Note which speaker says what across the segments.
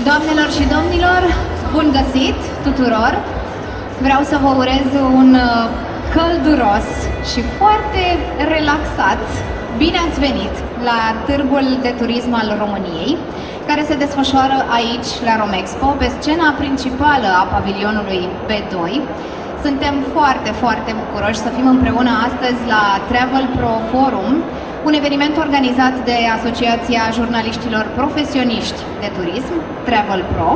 Speaker 1: Doamnelor și domnilor, bun găsit tuturor! Vreau să vă urez un călduros și foarte relaxat bine ați venit la Târgul de Turism al României, care se desfășoară aici la Romexpo, pe scena principală a pavilionului B2. Suntem foarte, foarte bucuroși să fim împreună astăzi la Travel Pro Forum, un eveniment organizat de Asociația Jurnaliștilor Profesioniști de Turism, Travel Pro.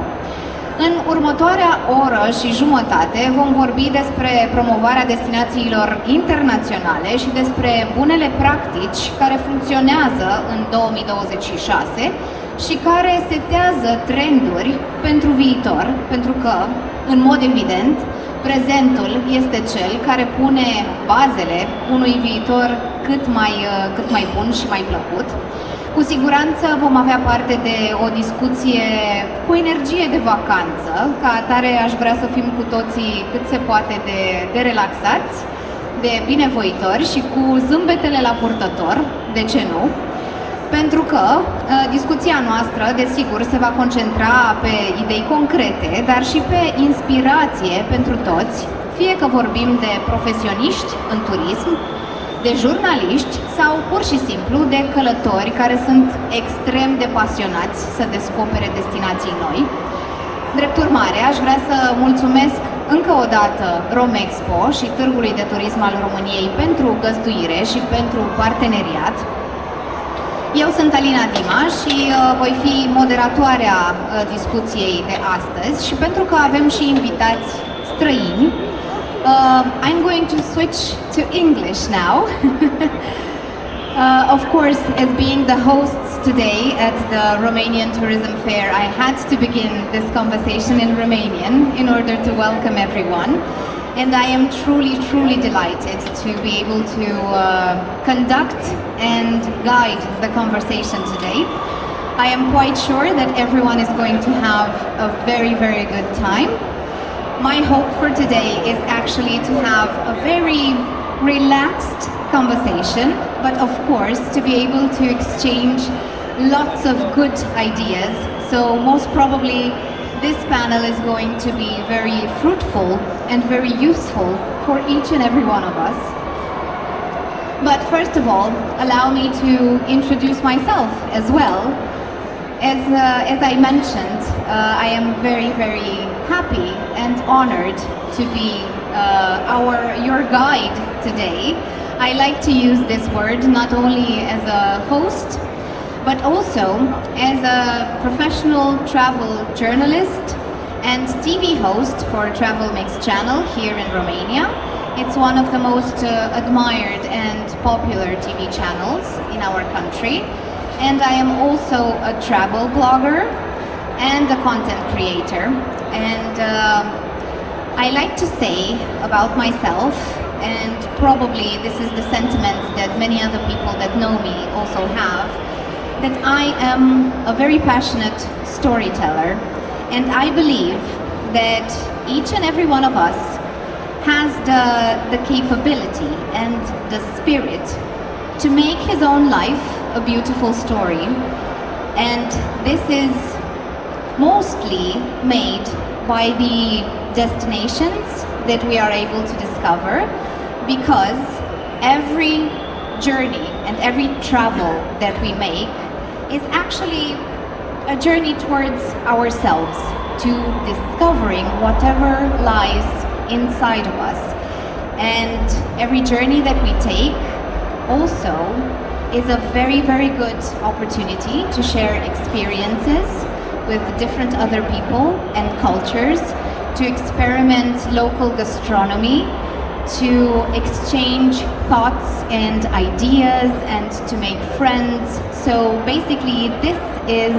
Speaker 1: În următoarea oră și jumătate vom vorbi despre promovarea destinațiilor internaționale și despre bunele practici care funcționează în 2026 și care setează trenduri pentru viitor, pentru că, în mod evident, prezentul este cel care pune bazele unui viitor cât mai bun și mai plăcut. Cu siguranță vom avea parte de o discuție cu energie de vacanță, ca atare aș vrea să fim cu toții cât se poate de relaxați, de binevoitori și cu zâmbetele la purtător, de ce nu? Pentru că discuția noastră, desigur, se va concentra pe idei concrete, dar și pe inspirație pentru toți, fie că vorbim de profesioniști în turism, de jurnaliști sau pur și simplu de călători care sunt extrem de pasionați să descopere destinații noi. Drept urmare, aș vrea să mulțumesc încă o dată Romexpo și Târgului de Turism al României pentru găzduire și pentru parteneriat. Eu sunt Alina Dima și voi fi moderatoarea discuției de astăzi și pentru că avem și invitați străini, I'm going to switch to English now. Of course, as being the hosts today at the Romanian Tourism Fair, I had to begin this conversation in Romanian in order to welcome everyone. And I am truly, truly delighted to be able to conduct and guide the conversation today. I am quite sure that everyone is going to have a very, very good time. My hope for today is actually to have a very relaxed conversation, but of course to be able to exchange lots of good ideas. So most probably this panel is going to be very fruitful and very useful for each and every one of us. But first of all, allow me to introduce myself as well. As I mentioned, I am very, very happy and honored to be your guide today. I like to use this word not only as a host, but also as a professional travel journalist and TV host for Travel Mix channel here in Romania. It's one of the most admired and popular TV channels in our country. And I am also a travel blogger and a content creator. And I like to say about myself, and probably this is the sentiment that many other people that know me also have, that I am a very passionate storyteller, and I believe that each and every one of us has the capability and the spirit to make his own life a beautiful story, and this is mostly made by the destinations that we are able to discover, because every journey and every travel that we make is actually a journey towards ourselves, to discovering whatever lies inside of us. And every journey that we take also is a very, very good opportunity to share experiences with different other people and cultures, to experiment local gastronomy, to exchange thoughts and ideas, and to make friends. So basically this is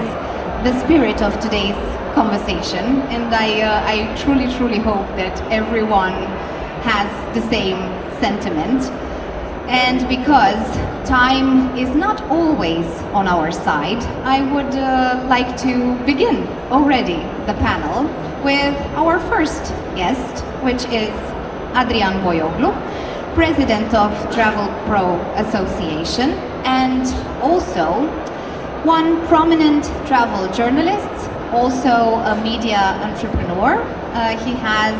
Speaker 1: the spirit of today's conversation, and I truly, truly hope that everyone has the same sentiment. And because time is not always on our side, I would like to begin already the panel with our first guest, which is Adrian Boioglu, President of Travel Pro Association, and also one prominent travel journalist also a media entrepreneur. He has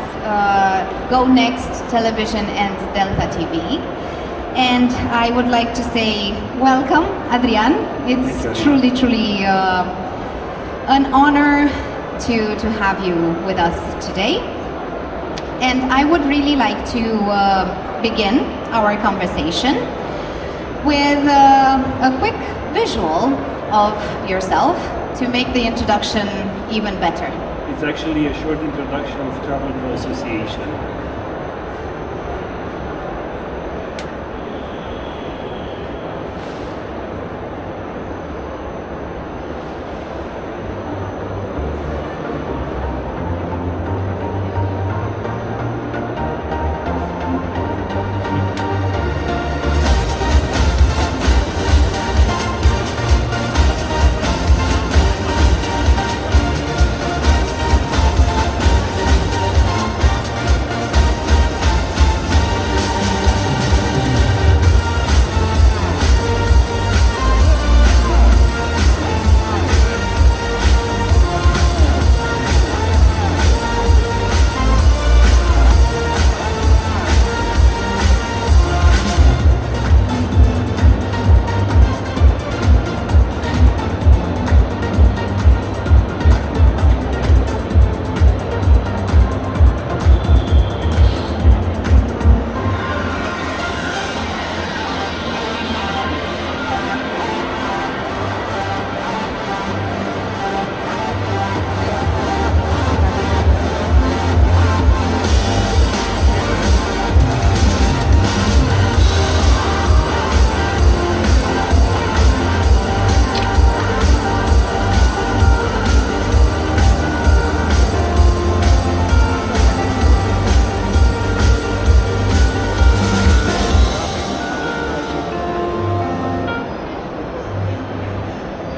Speaker 1: Go Next Television and Delta TV. And I would like to say welcome, Adrian. It's truly an honor to have you with us today. And I would really like to begin our conversation with a quick visual of yourself to make the introduction even better.
Speaker 2: It's actually a short introduction of Travel Pro Association.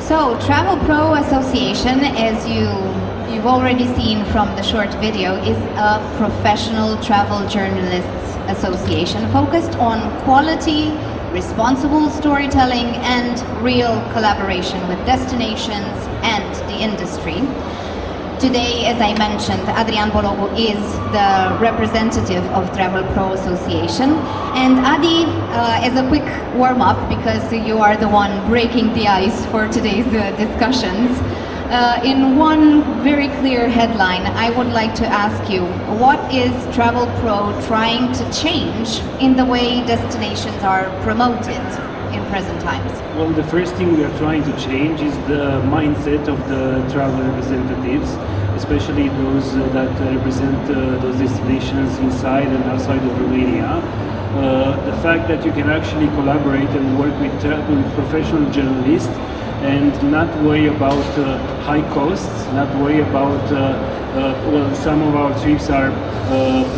Speaker 1: So, Travel Pro Association, as you've already seen from the short video, is a professional travel journalists association focused on quality, responsible storytelling and real collaboration with destinations and the industry. Today, as I mentioned, Adrian Bologu is the representative of Travel Pro Association. And Adi, as a quick warm-up, because you are the one breaking the ice for today's discussions, in one very clear headline, I would like to ask you, what is Travel Pro trying to change in the way destinations are promoted in present times?
Speaker 2: Well, the first thing we are trying to change is the mindset of the travel representatives, especially those that represent those destinations inside and outside of Romania. The fact that you can actually collaborate and work with professional journalists and not worry about high costs, not worry about, well, some of our trips are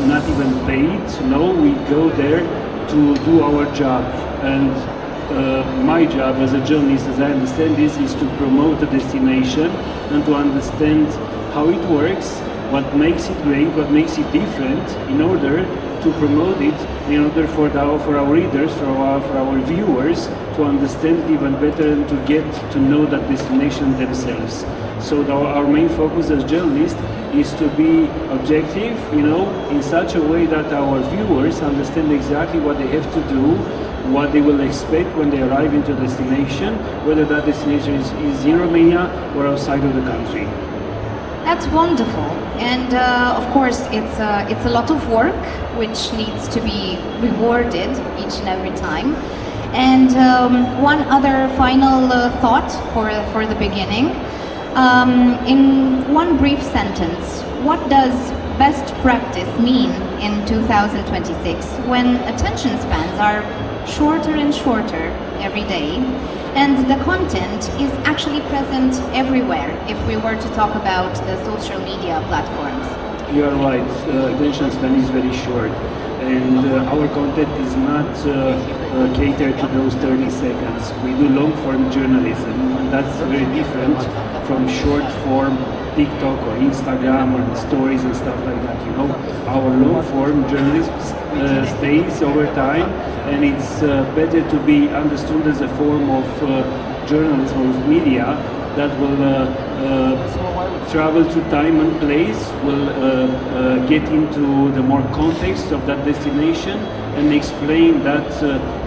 Speaker 2: not even paid. No, we go there to do our job. And my job as a journalist, as I understand this, is to promote a destination and to understand how it works, what makes it great, what makes it different, in order to promote it, in order for our readers, for our viewers, to understand it even better and to get to know that destination themselves. So our main focus as journalists is to be objective, in such a way that our viewers understand exactly what they have to do, what they will expect when they arrive into a destination, whether that destination is in Romania or outside of the country.
Speaker 1: That's wonderful, and of course it's a lot of work which needs to be rewarded each and every time. And one other final thought for the beginning. In one brief sentence, what does best practice mean in 2026 when attention spans are shorter and shorter every day, and the content is actually present everywhere if we were to talk about the social media platforms?
Speaker 2: You are right, attention span is very short, and our content is not catered to those 30 seconds. We do long-form journalism, and that's very different from short-form TikTok or Instagram or stories and stuff like that. Our long-form journalism stays over time, and it's better to be understood as a form of journalism, of media, that will travel through time and place, will get into the more context of that destination and explain that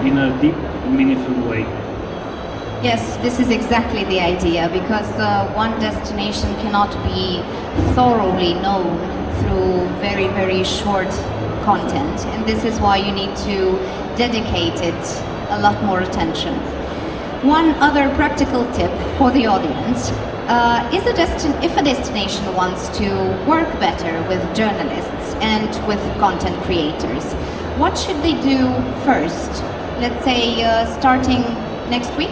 Speaker 2: in a deep, meaningful way.
Speaker 1: Yes, this is exactly the idea, because one destination cannot be thoroughly known through very, very short content, and this is why you need to dedicate it a lot more attention. One other practical tip for the audience is if a destination wants to work better with journalists and with content creators, what should they do first? Let's say starting next week?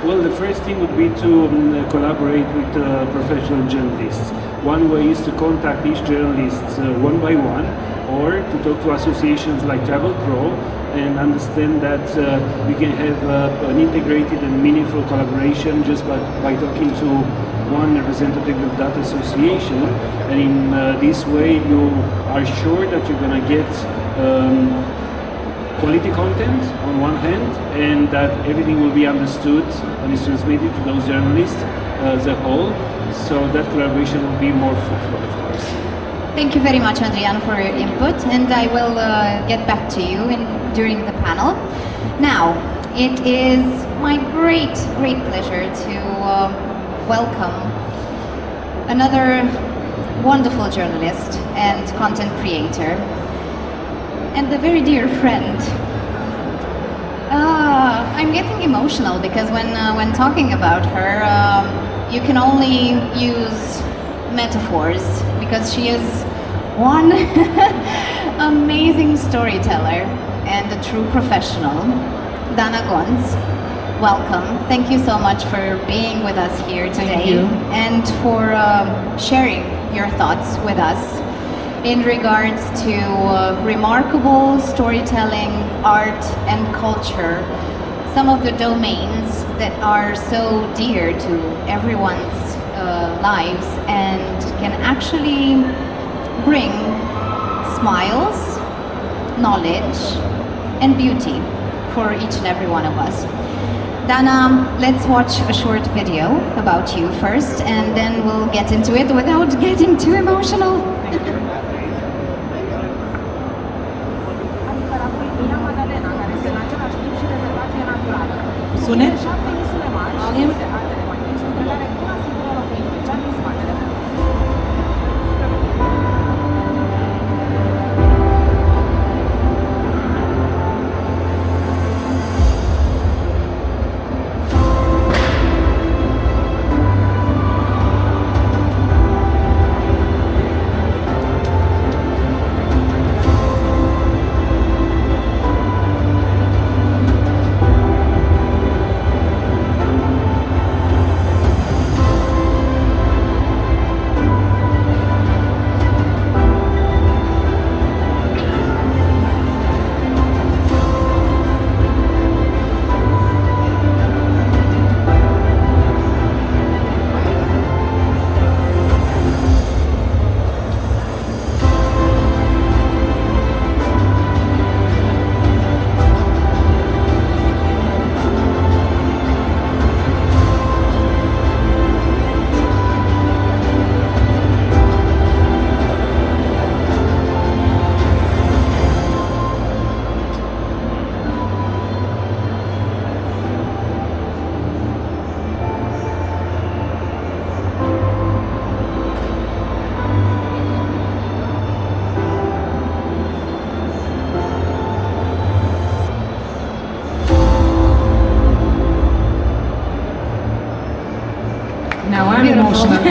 Speaker 2: Well, the first thing would be to collaborate with professional journalists. One way is to contact each journalist one by one, or to talk to associations like Travel Pro and understand that we can have an integrated and meaningful collaboration just by talking to one representative of that association. And in this way you are sure that you're going to get quality content on one hand, and that everything will be understood and is transmitted to those journalists as a whole, so that collaboration will be more fruitful, of course.
Speaker 1: Thank you very much, Adrian, for your input, and I will get back to you during the panel. Now, it is my great pleasure to welcome another wonderful journalist and content creator, and a very dear friend. I'm getting emotional because when talking about her, you can only use metaphors, because she is one amazing storyteller and a true professional. Dana Gons, welcome. Thank you so much for being with us here today and for sharing your thoughts with us in regards to remarkable storytelling, art and culture, some of the domains that are so dear to everyone's lives and can actually bring smiles, knowledge and beauty for each and every one of us. Dana, let's watch a short video about you first, and then we'll get into it without getting too emotional.
Speaker 3: Sunet? Volume? Now I'm emotional.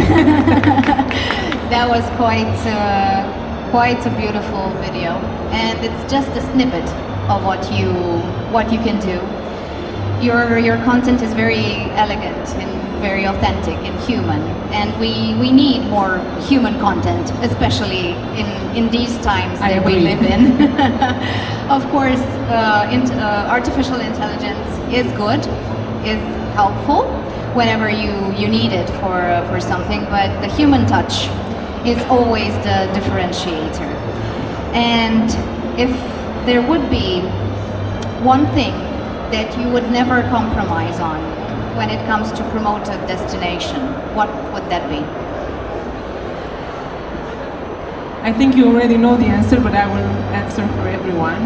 Speaker 1: That was quite a beautiful video, and it's just a snippet of what you can do. Your content is very elegant and very authentic and human, and we need more human content, especially in these times that we live in. Of course, artificial intelligence is good, is helpful whenever you need it for something, but the human touch is always the differentiator. And if there would be one thing that you would never compromise on when it comes to promote a destination, what would that be?
Speaker 3: I think you already know the answer, but I will answer for everyone.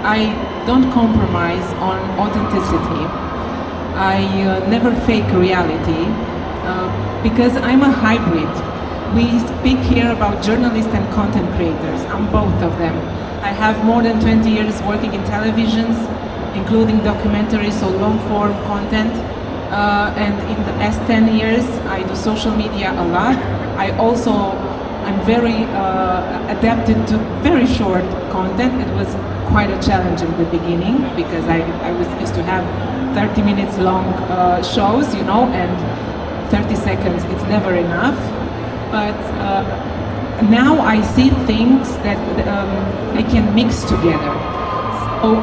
Speaker 3: I don't compromise on authenticity. I never fake reality because I'm a hybrid. We speak here about journalists and content creators. I'm both of them. I have more than 20 years working in televisions, including documentaries or long-form content. And in the last 10 years, I do social media a lot. I'm very adapted to very short content. It was quite a challenge in the beginning because I was used to have 30 minutes long shows, you know, and 30 seconds, it's never enough. But now I see things that I can mix together. So,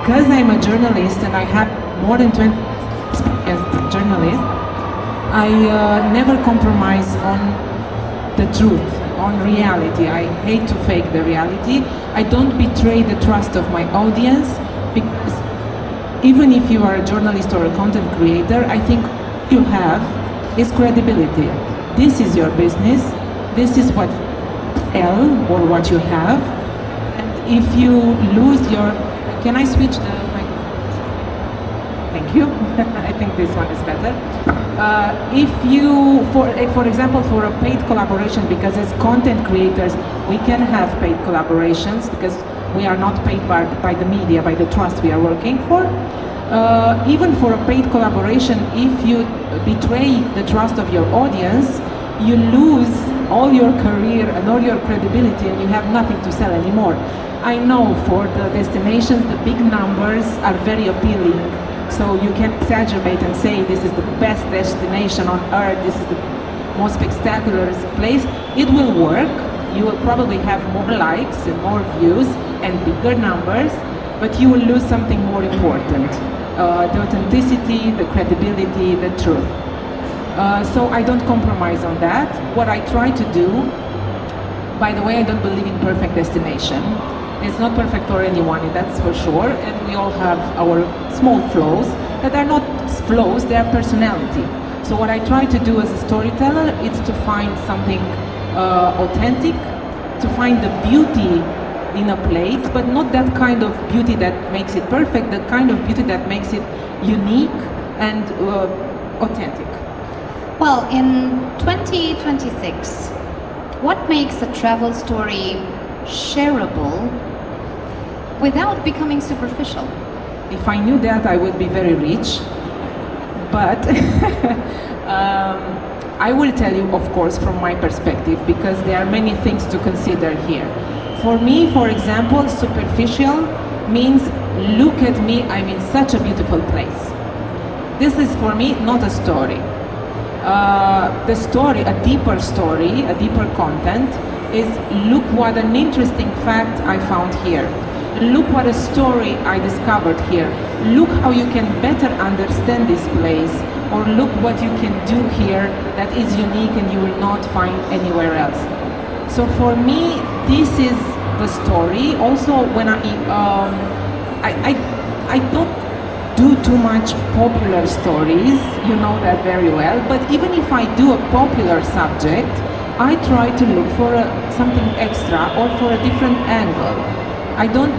Speaker 3: because I'm a journalist and I have more than 20 as a journalist, I never compromise on the truth, on reality. I hate to fake the reality. I don't betray the trust of my audience because even if you are a journalist or a content creator, I think you have is credibility. This is your business. This is what you sell or what you have. And if you lose your... Can I switch the microphone? Thank you. I think this one is better. If you, for example, for a paid collaboration, because as content creators, we can have paid collaborations because we are not paid by the media, by the trust we are working for. Even for a paid collaboration, if you betray the trust of your audience, you lose all your career and all your credibility and you have nothing to sell anymore. I know for the destinations, the big numbers are very appealing. So you can exaggerate and say this is the best destination on earth, this is the most spectacular place. It will work. You will probably have more likes and more views and bigger numbers, but you will lose something more important. The authenticity, the credibility, the truth. So I don't compromise on that. What I try to do, by the way, I don't believe in perfect destination. It's not perfect for anyone, that's for sure, and we all have our small flaws that are not flaws, they are personality. So what I try to do as a storyteller is to find something authentic, to find the beauty in a place, but not that kind of beauty that makes it perfect, the kind of beauty that makes it unique and authentic.
Speaker 1: Well, in 2026, what makes a travel story shareable without becoming superficial?
Speaker 3: If I knew that, I would be very rich. But I will tell you, of course, from my perspective, because there are many things to consider here. For me, for example, superficial means look at me, I'm in such a beautiful place. This is for me not a story. The story, a deeper content is look what an interesting fact I found here. Look what a story I discovered here. Look how you can better understand this place, or look what you can do here that is unique and you will not find anywhere else. So for me, this is the story. Also, when I don't do too much popular stories, you know that very well, but even if I do a popular subject, I try to look for something extra or for a different angle. I don't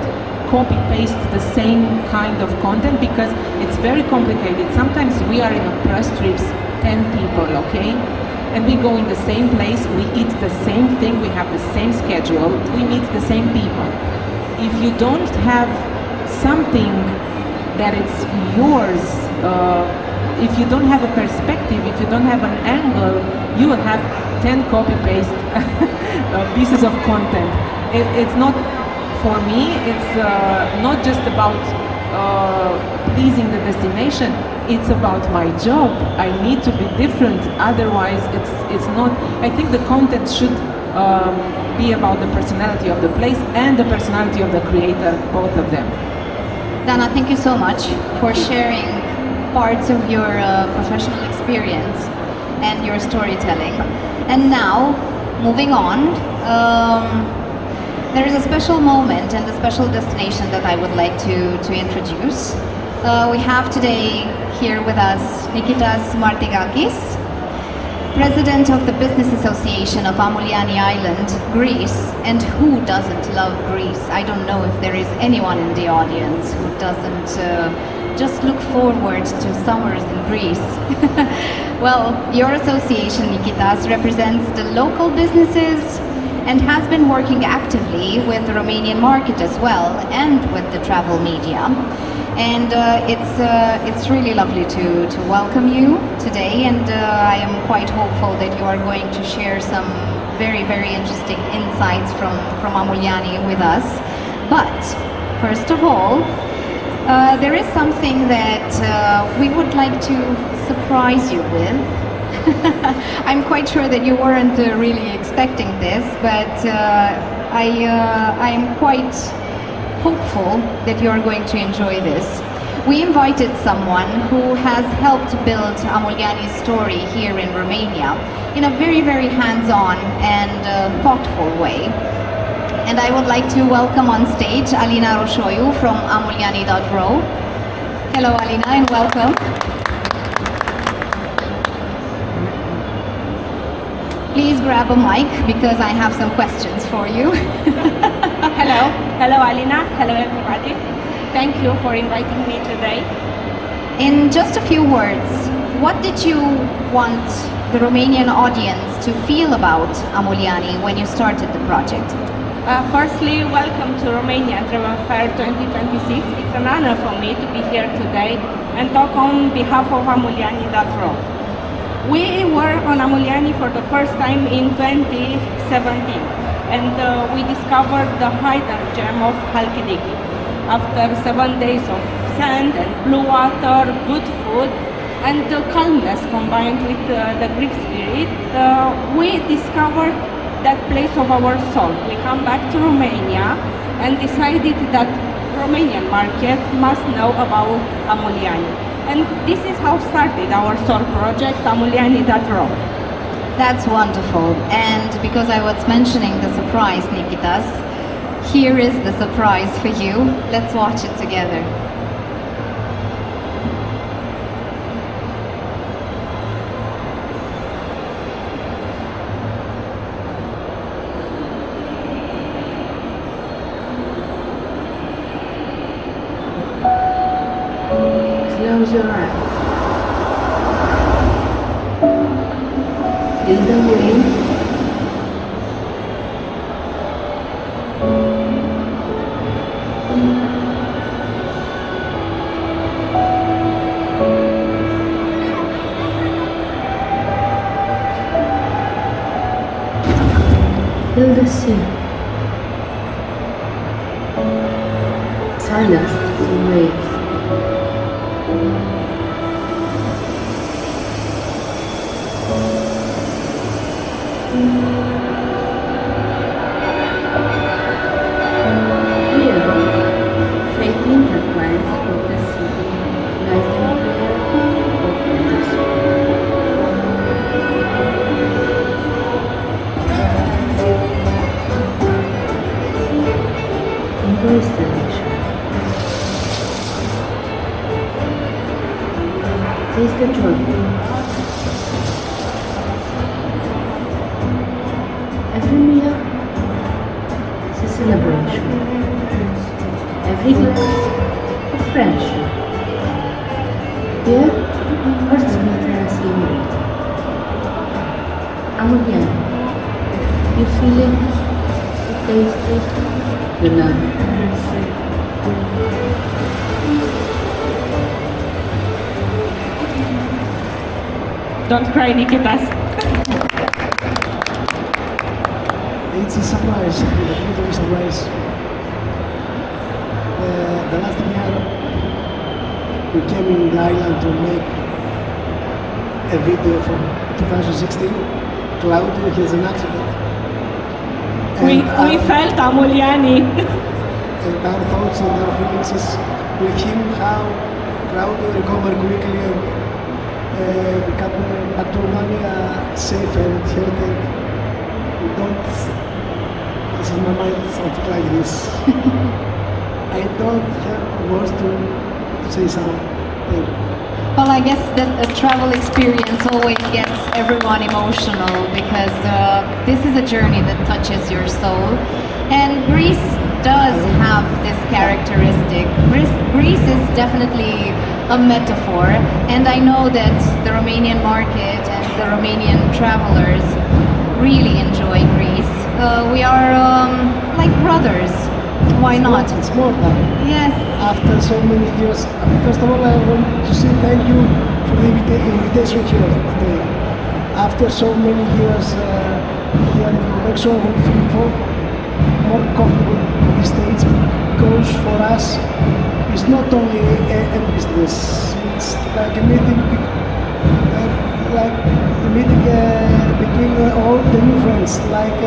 Speaker 3: copy-paste the same kind of content because it's very complicated. Sometimes we are in a press trips, 10 people, okay? And we go in the same place, we eat the same thing, we have the same schedule, we meet the same people. If you don't have something that it's yours, if you don't have a perspective, if you don't have an angle, you will have 10 copy-paste pieces of content. It's not, for me, it's not just about pleasing the destination, it's about my job. I need to be different, otherwise it's not. I think the content should be about the personality of the place and the personality of the creator, both of them.
Speaker 1: Dana, thank you so much for sharing parts of your professional experience and your storytelling. And now, moving on, there is a special moment and a special destination that I would like to introduce. We have today here with us Nikitas Martigakis. President of the Business Association of Amuliani Island, Greece, and who doesn't love Greece? I don't know if there is anyone in the audience who doesn't just look forward to summers in Greece. Well, your association, Nikitas, represents the local businesses and has been working actively with the Romanian market as well and with the travel media. And it's really lovely to welcome you today, and I am quite hopeful that you are going to share some very, very interesting insights from Amuliani with us. But first of all, there is something that we would like to surprise you with. I'm quite sure that you weren't really expecting this, but I am quite hopeful that you are going to enjoy this. We invited someone who has helped build Amuliani's story here in Romania in a very, very hands-on and thoughtful way. And I would like to welcome on stage Alina Roșoiu from amuliani.ro. Hello Alina and welcome. Please grab a mic because I have some questions for you.
Speaker 4: Hello Alina, hello everybody. Thank you for inviting me today.
Speaker 1: In just a few words, what did you want the Romanian audience to feel about Amuliani when you started the project?
Speaker 4: Firstly, welcome to Romanian Tourism Fair 2026. It's an honor for me to be here today and talk on behalf of amuliani.ro. We were on Amuliani for the first time in 2017 and we discovered the hidden gem of Halkidiki. After 7 days of sand and blue water, good food and calmness combined with the Greek spirit, we discovered that place of our soul. We come back to Romania and decided that Romanian market must know about Amuliani. And this is how started our soul project, amuliani.ro.
Speaker 1: That's wonderful. And because I was mentioning the surprise, Nikitas, here is the surprise for you. Let's watch it together.
Speaker 5: Close your eyes. Feel the wind. Feel the sea. Silence the waves. Here, fate intertwines with the city like an prayer open the soul. Embrace the nature. Taste the joy. Every meal is a celebration. Every glass a friendship. Here, hearts meet and celebrate. Amuliani. You feel it, you taste it, you love it.
Speaker 4: Don't cry, Nikitas.
Speaker 6: It's a surprise, a beautiful surprise. The last year we came in the island to make a video from 2016. Claudio has an accident.
Speaker 4: We felt Amuliani.
Speaker 6: And our thoughts and our feelings is with him, how Claudio recovered quickly and become back to Romania safe and healthy. We don't, this is my mind, something like this. I don't have words to say something. Thank you.
Speaker 1: Well, I guess that a travel experience always gets everyone emotional because this is a journey that touches your soul. And Greece does have this characteristic. Greece is definitely a metaphor, and I know that the Romanian market and the Romanian travelers really enjoy Greece. We are like brothers. Why not?
Speaker 6: It's more than.
Speaker 1: Yes.
Speaker 6: After so many years, first of all, I want to say thank you for the invitation here today. After so many years here in Romexpo, we feel more comfortable in the States because for us, it's not only a business. It's like a meeting, between all the new friends, like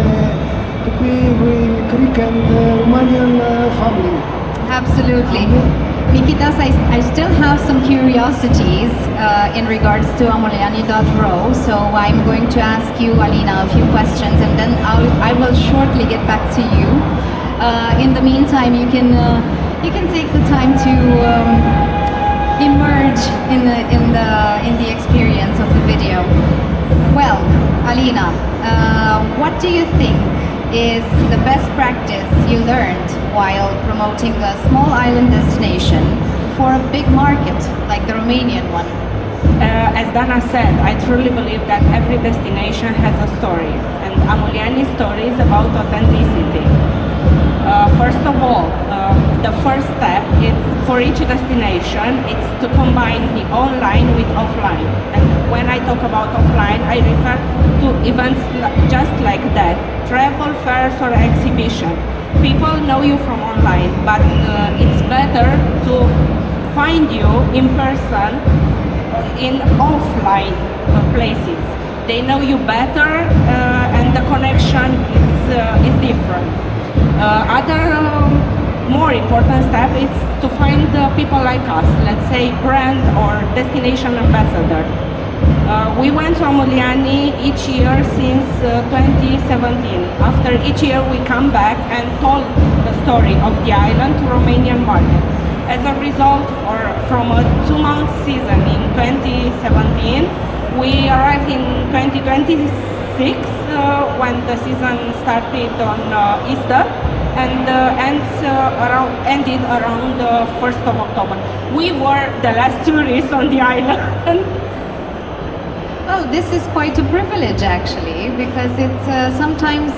Speaker 6: to be with Greek and Romanian family.
Speaker 1: Absolutely. Nikitas, I still have some curiosities in regards to amuliani.ro, so I'm going to ask you, Alina, a few questions, and then I will shortly get back to you. In the meantime, you can take the time to emerge in the experience of the video. Well, Alina, what do you think is the best practice you learned while promoting a small island destination for a big market like the Romanian one?
Speaker 4: As Dana said, I truly believe that every destination has a story, and Amuliani's story is about authenticity. First of all, the first step is for each destination, it's to combine the online with offline. And when I talk about offline, I refer to events just like that, travel fairs or exhibition. People know you from online, but it's better to find you in person in offline places. They know you better and the connection is different. Other more important step is to find people like us, let's say brand or destination ambassador. We went to Amuliani each year since 2017. After each year we come back and told the story of the island to Romanian market. As a result, from a 2-month season in 2017, we arrived in 2026 when the season started on Easter and ended around the 1st of October. We were the last tourists on the island.
Speaker 1: Oh, this is quite a privilege actually, because it's sometimes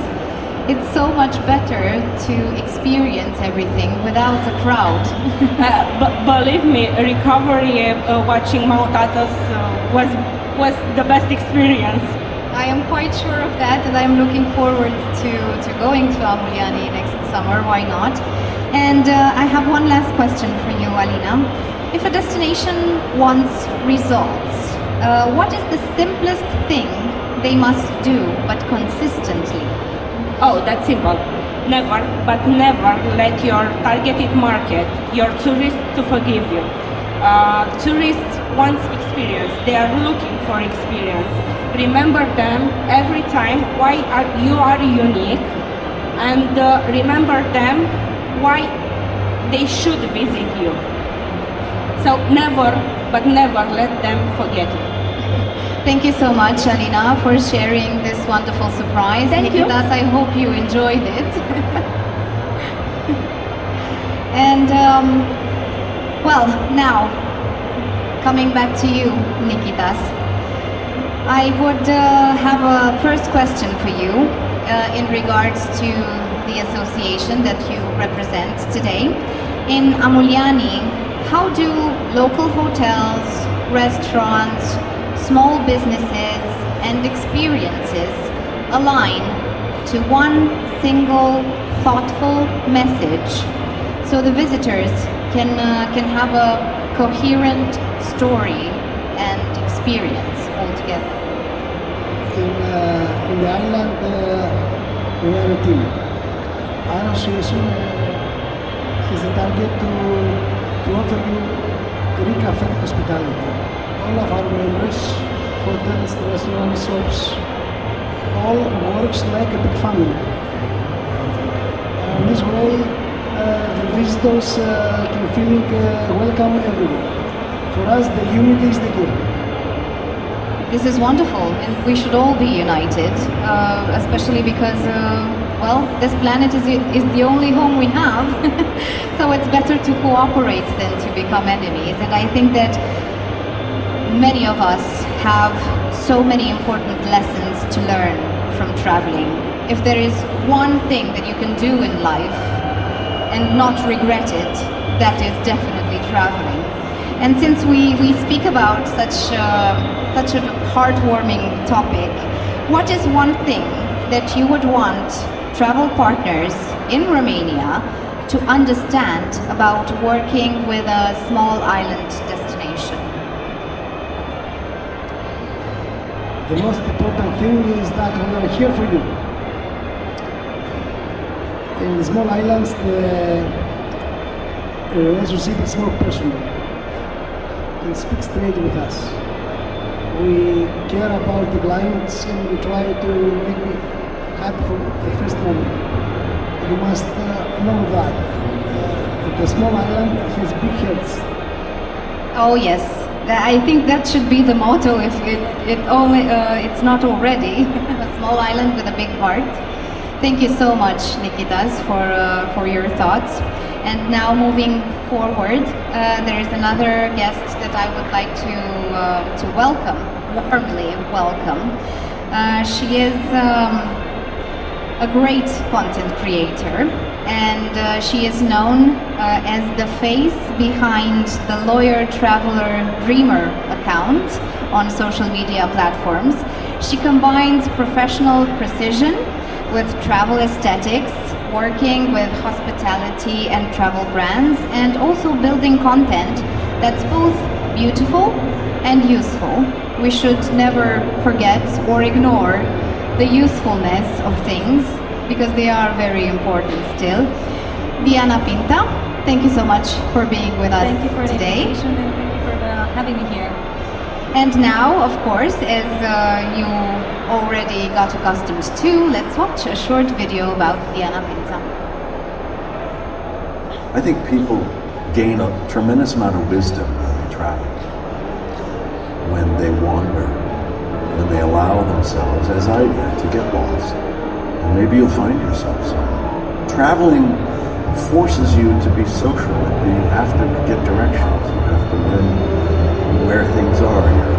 Speaker 1: it's so much better to experience everything without a crowd.
Speaker 4: But believe me, recovery watching Mount Athos was the best experience.
Speaker 1: I am quite sure of that, and I'm looking forward to going to Amuliani next summer. Why not? And I have one last question for you, Alina. If a destination wants results, what is the simplest thing they must do, but consistently?
Speaker 4: Oh, that's simple. Never, but never let your targeted market, your tourists, to forgive you. Tourists want experience. They are looking for experience. Remember them every time why you are unique, and remember them why they should visit you. So never, but never let them forget you.
Speaker 1: Thank you so much, Alina, for sharing this wonderful surprise.
Speaker 4: Thank you.
Speaker 1: Nikitas, I hope you enjoyed it. And well, now coming back to you, Nikitas, I would have a first question for you in regards to the association that you represent today. In Amuliani, how do local hotels, restaurants, small businesses and experiences align to one single thoughtful message so the visitors can have a coherent story and experience altogether?
Speaker 6: In the island, we are a team. Our association has the target to offer you Greek affect hospitality. All of our members, hotels, restaurants, shops, all works like a big family. This way, the visitors can feel welcome everywhere. For us, the unity is the key.
Speaker 1: This is wonderful, and we should all be united, especially because, well, this planet is the only home we have, so it's better to cooperate than to become enemies. And I think that many of us have so many important lessons to learn from traveling. If there is one thing that you can do in life and not regret it, that is definitely traveling. And since we speak about such a heartwarming topic, what is one thing that you would want travel partners in Romania to understand about working with a small island destination?
Speaker 6: The most important thing is that we are here for you. In small islands, the relationship is more personal. And speak straight with us. We care about the clients and we try to make them happy from the first moment. You must know that the small island has big hearts.
Speaker 1: Oh yes, I think that should be the motto. If it's not already a small island with a big heart. Thank you so much, Nikitas, for your thoughts. And now moving forward, there is another guest that I would like to welcome, warmly welcome. She is a great content creator, and she is known as the face behind the Lawyer Traveler Dreamer account on social media platforms. She combines professional precision with travel aesthetics, working with hospitality and travel brands, and also building content that's both beautiful and useful. We should never forget or ignore the usefulness of things, because they are very important still. Diana Pinta, thank you so much for being with us
Speaker 7: Thank you for
Speaker 1: today.
Speaker 7: the invitation, and thank you for having me here.
Speaker 1: And now, of course, as you already got accustomed to, let's watch a short video about Diana Pinta.
Speaker 8: I think people gain a tremendous amount of wisdom when they travel, when they wander, when they allow themselves, as I did, to get lost. And maybe you'll find yourself somewhere. Traveling forces you to be social. You have to get directions. You have to learn where things are. You're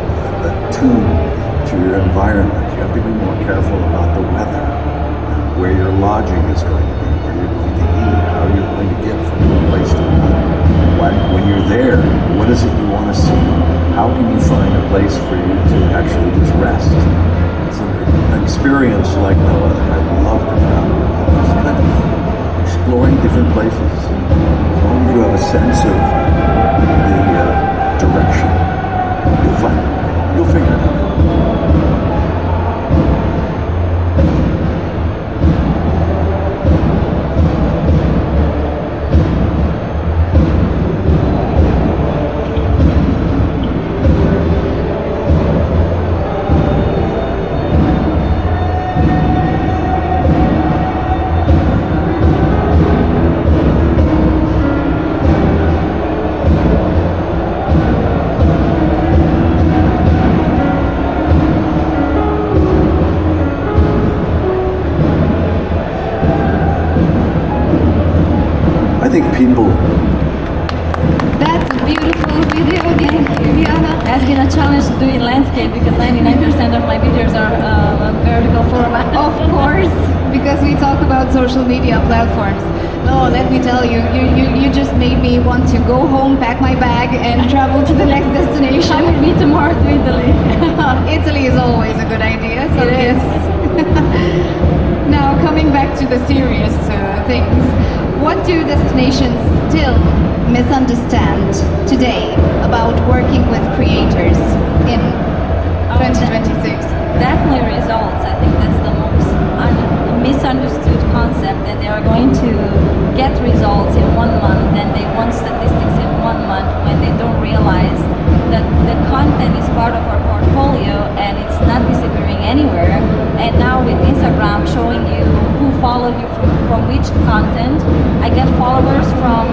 Speaker 8: attuned to your environment. You have to be more careful about the weather, and where your lodging is going to be, where you're going to eat, how you're going to get from one place to another. When you're there, what is it you want to see? How can you find a place for you to actually just rest? It's an experience like no other. I love to travel. Just kind of exploring different places. As long as you have a sense of the direction, you'll find it. You'll figure it out. I think people.
Speaker 1: That's a beautiful video, Diana.
Speaker 7: It has been a challenge to do in landscape because 99% of my videos are vertical format.
Speaker 1: Of course, because we talk about social media platforms. No, let me tell you, you just made me want to go home, pack my bag, and travel to the next destination.
Speaker 7: Come with me tomorrow to Italy.
Speaker 1: Italy is always a good idea. So
Speaker 7: It
Speaker 1: yes. Now, coming back to the serious things, what do destinations still misunderstand today about working with creators in 2026?
Speaker 7: Definitely results. I think that's the most misunderstood concept, that they are going to get results in 1 month and they want statistics in 1 month, when they don't realize that the content is part of our portfolio and it's not disappearing anywhere. And now with Instagram showing you who follows you from which content. I get followers from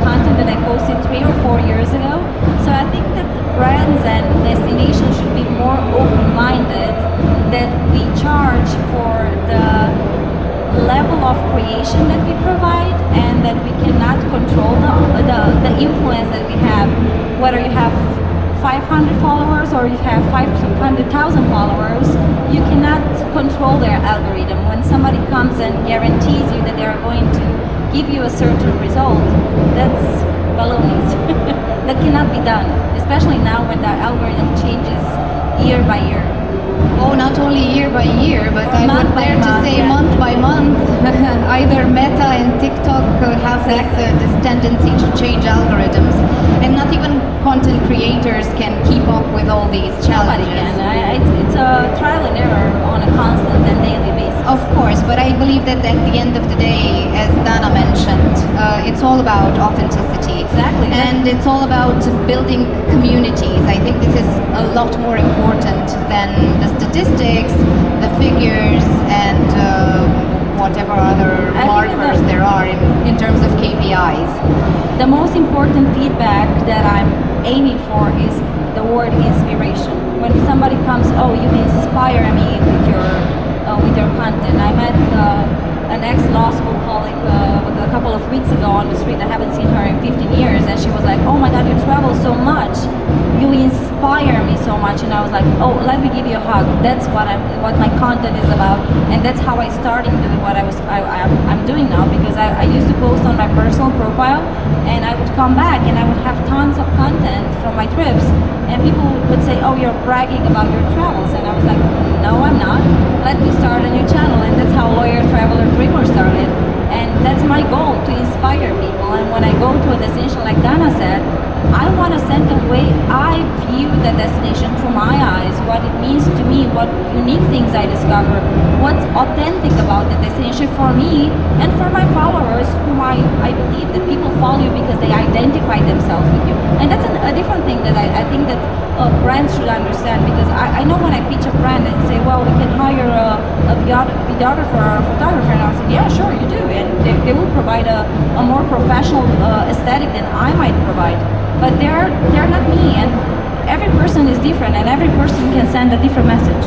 Speaker 7: content that I posted 3 or 4 years ago. So I think that brands and destinations should be more open-minded, that we charge for the level of creation that we provide, and that we cannot control the influence that we have, whether you have 500 followers or you have 500,000 followers. You cannot control their algorithm. When somebody comes and guarantees you that they are going to give you a certain result, that's baloney. That cannot be done, especially now when the algorithm changes year by year.
Speaker 1: Oh, not only year by year, but I
Speaker 7: Month
Speaker 1: would
Speaker 7: by
Speaker 1: dare to
Speaker 7: month,
Speaker 1: say
Speaker 7: yeah.
Speaker 1: month by month. Either Meta and TikTok have this tendency to change algorithms, and not even content creators can keep up with all these
Speaker 7: Nobody
Speaker 1: challenges.
Speaker 7: can. It's a trial and error on a constant and daily basis.
Speaker 1: Of course, but I believe that at the end of the day, as Dana mentioned, it's all about authenticity.
Speaker 7: Exactly.
Speaker 1: And it's all about building communities. I think this is a lot more important than the statistics, the figures, and whatever other
Speaker 7: I think
Speaker 1: markers
Speaker 7: that-
Speaker 1: there are in terms of KPIs.
Speaker 7: The most important feedback that I'm aiming for is the word inspiration. When somebody comes, oh, you inspire me with your content. I met an ex-law school colleague a couple of weeks ago on the street. I haven't seen her in 15 years, and she was like, oh my God, you travel so much. You inspire me so much. And I was like, oh, let me give you a hug. That's what my content is about, and that's how I started doing what I'm doing now, because I used to post on my personal profile, and I would come back and I would have tons of content from my trips, and people would say, oh, you're bragging about your travels, and I was like, no, I'm not. Let me start a new channel, and that's how Lawyer, Traveler, Dreamer started. And that's my goal, to inspire people. And when I go to a destination, like Dana said, I want to send the way I view the destination through my eyes, what it means to me, what unique things I discover, what's authentic about the destination for me and for my followers, whom I believe that people follow you because they identify themselves with you. And that's a different thing that I think that brands should understand, because I know when I pitch a brand and say, well, we can hire a videographer or a photographer, and I'll say, yeah, sure, you do. And they will provide a more professional aesthetic than I might provide. But they're not me, and every person is different, and every person can send a different message.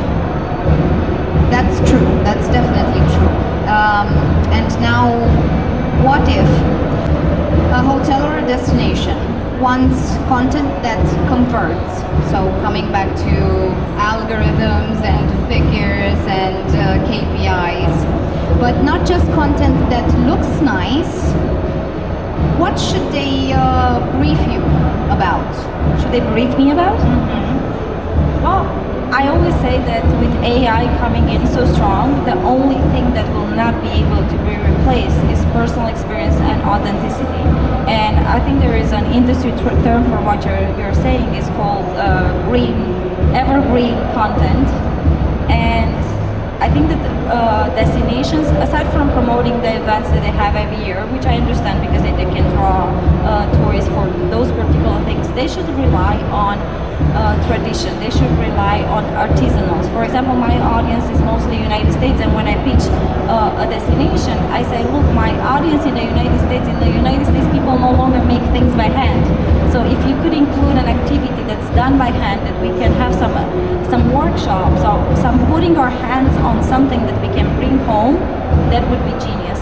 Speaker 1: That's true. That's definitely true. And now, what if a hotel or a destination wants content that converts? So coming back to algorithms and figures and KPIs, but not just content that looks nice. What should they brief you about?
Speaker 7: Should they brief me about? Well, I always say that with AI coming in so strong, the only thing that will not be able to be replaced is personal experience and authenticity. And I think there is an industry term for what you're saying is called evergreen content. And I think that destinations, aside from promoting the events that they have every year, which I understand because they can draw tourists for those particular things, they should rely on tradition. They should rely on artisanals. For example, my audience is mostly United States, and when I pitch a destination, I say, look, my audience in the United States, people no longer make things by hand. So if you could include an activity that's done by hand, that we can have some workshops or some putting our hands on something that we can bring home, that would be genius.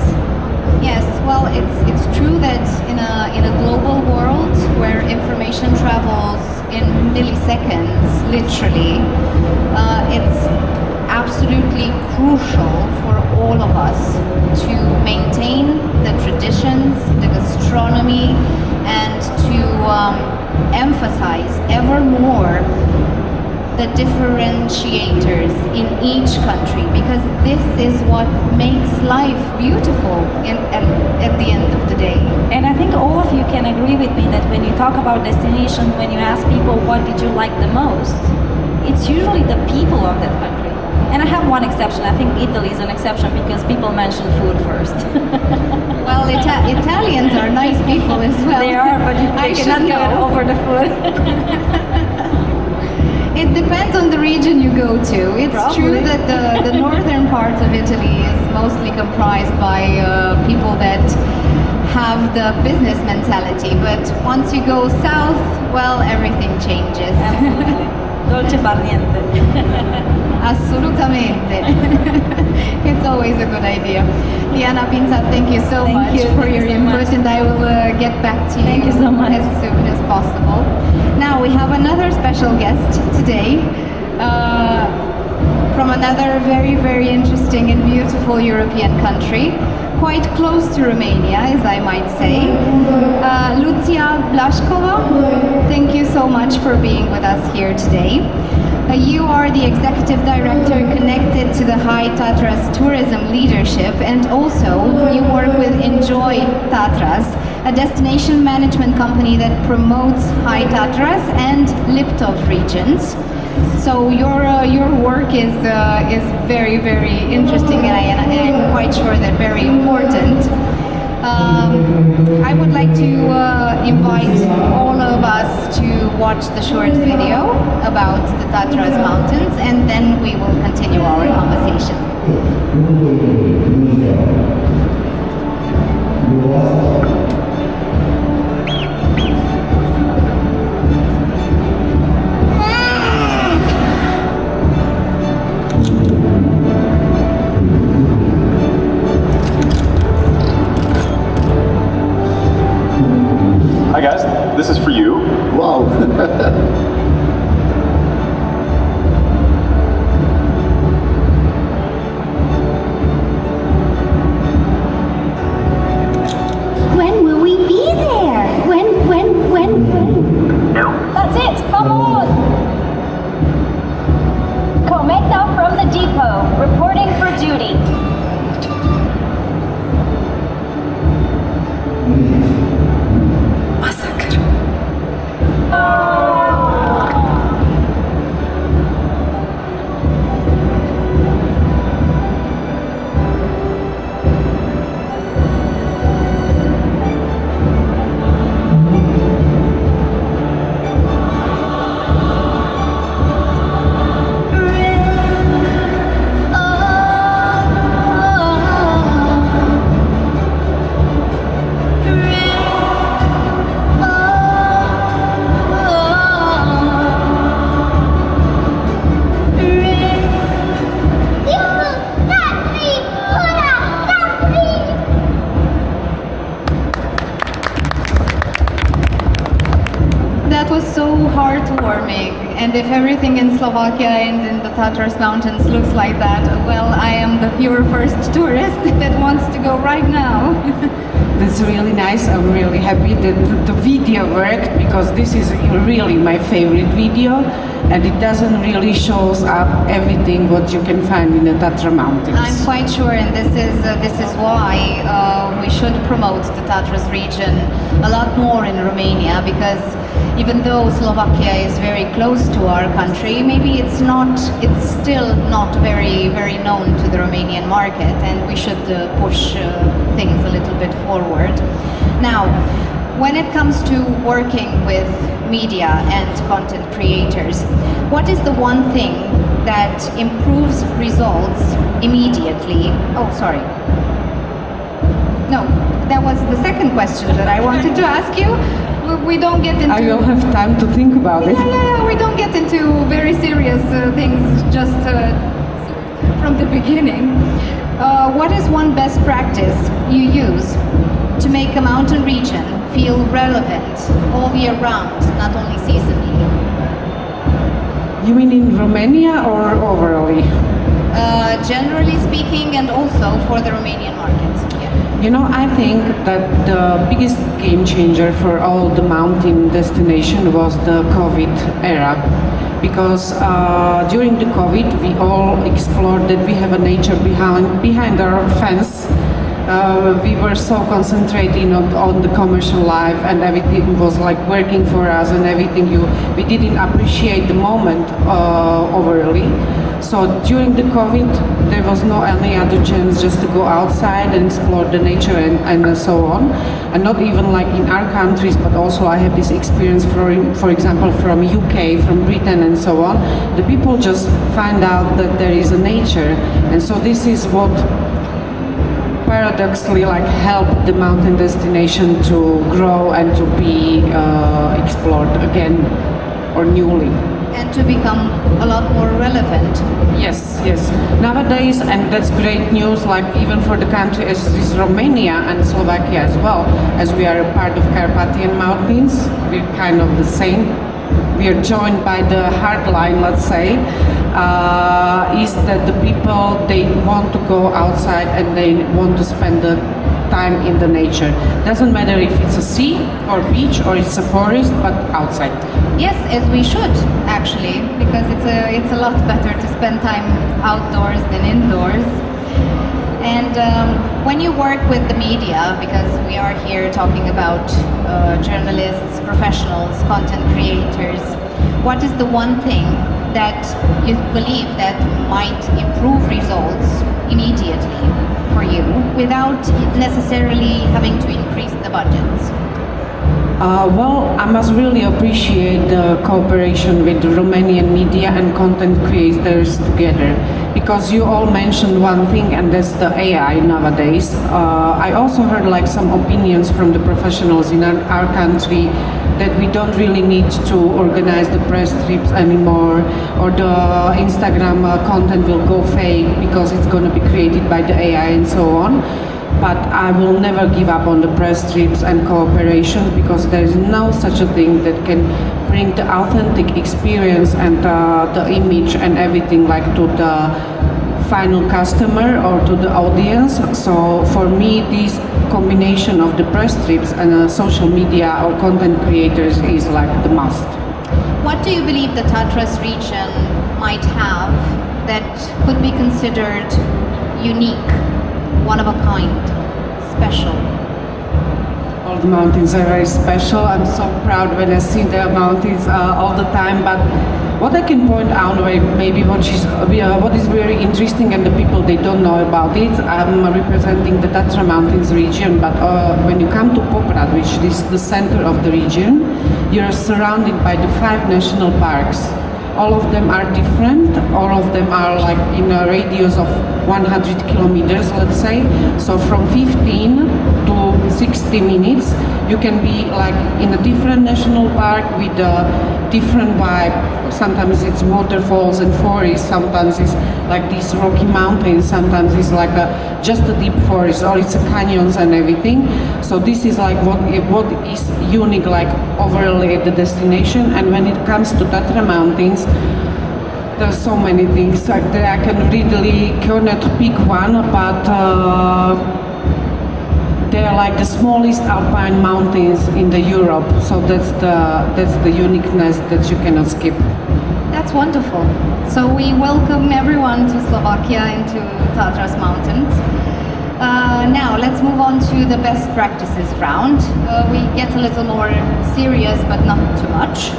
Speaker 1: Yes, well, it's true that in a global world where information travels in milliseconds, literally, it's absolutely crucial for all of us to maintain the traditions, the gastronomy, and to emphasize ever more the differentiators in each country, because this is what makes life beautiful at the end of the day.
Speaker 7: And I think all of you can agree with me that when you talk about destinations, when you ask people what did you like the most, it's usually the people of that country. And I have one exception. I think Italy is an exception because people mention food first.
Speaker 1: Well, Italians are nice people as well.
Speaker 7: They are, but they cannot get over the food.
Speaker 1: It depends on the region you go to. It's
Speaker 7: Probably.
Speaker 1: true that the northern part of Italy is mostly comprised by people that have the business mentality, but once you go south, well, everything changes.
Speaker 7: Dolce far niente.
Speaker 1: Assolutamente. It's always a good idea. Diana Pinza, thank you so much for your input, and I will get back to you
Speaker 7: so much.
Speaker 1: as soon as possible. Now we have another special guest today from another very, very interesting and beautiful European country, quite close to Romania, as I might say. Lucia Blașcova, thank you so much for being with us here today. You are the executive director connected to the High Tatras Tourism Leadership, and also you work with Enjoy Tatras, a destination management company that promotes High Tatras and Liptov regions. So your work is very, very interesting, and I'm quite sure that very important. I would like to invite all of us to watch the short video about the Tatras Mountains, and then we will continue our conversation.
Speaker 9: Hi guys, this is for you.
Speaker 8: Wow.
Speaker 10: When will we be there? When?
Speaker 7: That's it, come on! Cometa from the depot, reporting for duty.
Speaker 1: That was so heartwarming, and if everything in Slovakia and in the Tatras Mountains looks like that, well, I am your first tourist that wants to go right now.
Speaker 3: That's really nice. I'm really happy that the video worked, because this is really my favorite video, and it doesn't really shows up everything what you can find in the Tatra Mountains.
Speaker 1: I'm quite sure, and this is why we should promote the Tatras region a lot more in Romania, because even though Slovakia is very close to our country, maybe it's still not very, very known to the Romanian market, and we should push things a little bit forward. Now, when it comes to working with media and content creators, what is the one thing that improves results immediately? Oh, sorry. No, that was the second question that I wanted to ask you. We don't get into...
Speaker 3: I will have time to think about it.
Speaker 1: Yeah, we don't get into very serious things just from the beginning. What is one best practice you use to make a mountain region feel relevant all year round, not only seasonally?
Speaker 3: You mean in Romania or overall?
Speaker 1: Generally speaking, and also for the Romanian market. Yeah.
Speaker 3: You know, I think that the biggest game changer for all the mountain destination was the COVID era. Because during the COVID, we all explored that we have a nature behind our fence. We were so concentrating on the commercial life, and everything was like working for us, and everything we didn't appreciate the moment overly. So during the COVID, there was no any other chance just to go outside and explore the nature and so on. And not even like in our countries, but also I have this experience, for example, from UK, from Britain and so on. The people just find out that there is a nature. And so this is what
Speaker 11: paradoxically like help the mountain destination to grow and to be explored again or newly.
Speaker 1: And to become a lot more relevant.
Speaker 11: Yes, yes. Nowadays, and that's great news, like even for the country as is Romania and Slovakia as well, as we are a part of Carpathian Mountains, we're kind of the same. We are joined by the hard line, let's say, is that the people, they want to go outside and they want to spend the time in the nature. Doesn't matter if it's a sea or beach or it's a forest, but outside.
Speaker 1: Yes, as we should actually, because it's a lot better to spend time outdoors than indoors. And when you work with the media, because we are here talking about journalists, professionals, content creators, what is the one thing that you believe that might improve results immediately for you without necessarily having to increase the budgets?
Speaker 11: Well, I must really appreciate the cooperation with the Romanian media and content creators together, because you all mentioned one thing, and that's the AI nowadays. I also heard like some opinions from the professionals in our country that we don't really need to organize the press trips anymore, or the Instagram content will go fake because it's going to be created by the AI and so on. But I will never give up on the press trips and cooperation, because there is no such a thing that can bring the authentic experience and the image and everything like to the final customer or to the audience. So for me, this combination of the press trips and social media or content creators is like the must.
Speaker 1: What do you believe the Tatras region might have that could be considered unique, one of a kind, special?
Speaker 11: All the mountains are very special. I'm so proud when I see the mountains all the time. But what I can point out, maybe what is very interesting, and the people they don't know about it. I'm representing the Tatra Mountains region, but when you come to Poprad, which is the center of the region, you're surrounded by the 5 national parks. All of them are different. All of them are like in a radius of 100 kilometers, let's say. So from 15 to 60 minutes, you can be like in a different national park with a different vibe. Sometimes it's waterfalls and forests, sometimes it's like these rocky mountains, sometimes it's like just a deep forest, or it's a canyons and everything. So this is like what is unique, like overlay the destination. And when it comes to Tatra Mountains, there's so many things like that I cannot pick one, but they are like the smallest alpine mountains in the Europe. So that's the uniqueness that you cannot skip.
Speaker 1: That's wonderful. So we welcome everyone to Slovakia and to Tatras Mountains. Now let's move on to the best practices round. We get a little more serious, but not too much,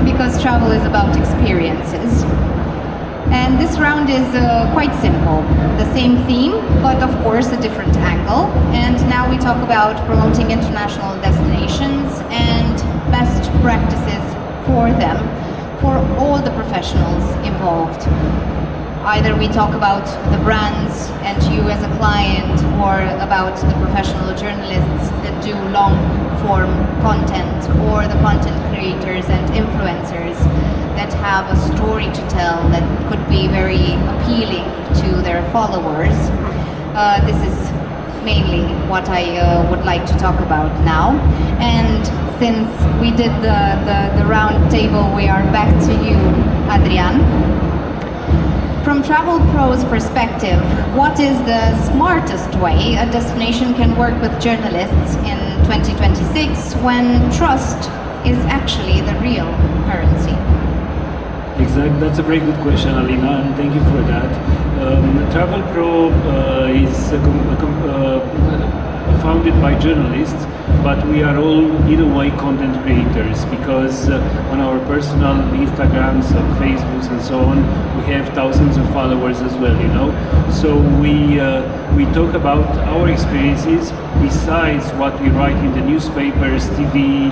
Speaker 1: because travel is about experiences. And this round is quite simple. The same theme, but of course a different angle. And now we talk about promoting international destinations and best practices for them, for all the professionals involved. Either we talk about the brands and you as a client, or about the professional journalists that do long-form content, or the content creators and influencers that have a story to tell that could be very appealing to their followers. This is mainly what I would like to talk about now. And since we did the round table, we are back to you, Adrian. From Travel Pro's perspective, what is the smartest way a destination can work with journalists in 2026 when trust is actually the real currency?
Speaker 2: Exactly, that's a very good question, Alina, and thank you for that. Travel Pro is founded by journalists, but we are all in a way content creators, because on our personal Instagrams and Facebooks and so on, we have thousands of followers as well, you know. So we talk about our experiences besides what we write in the newspapers, TV,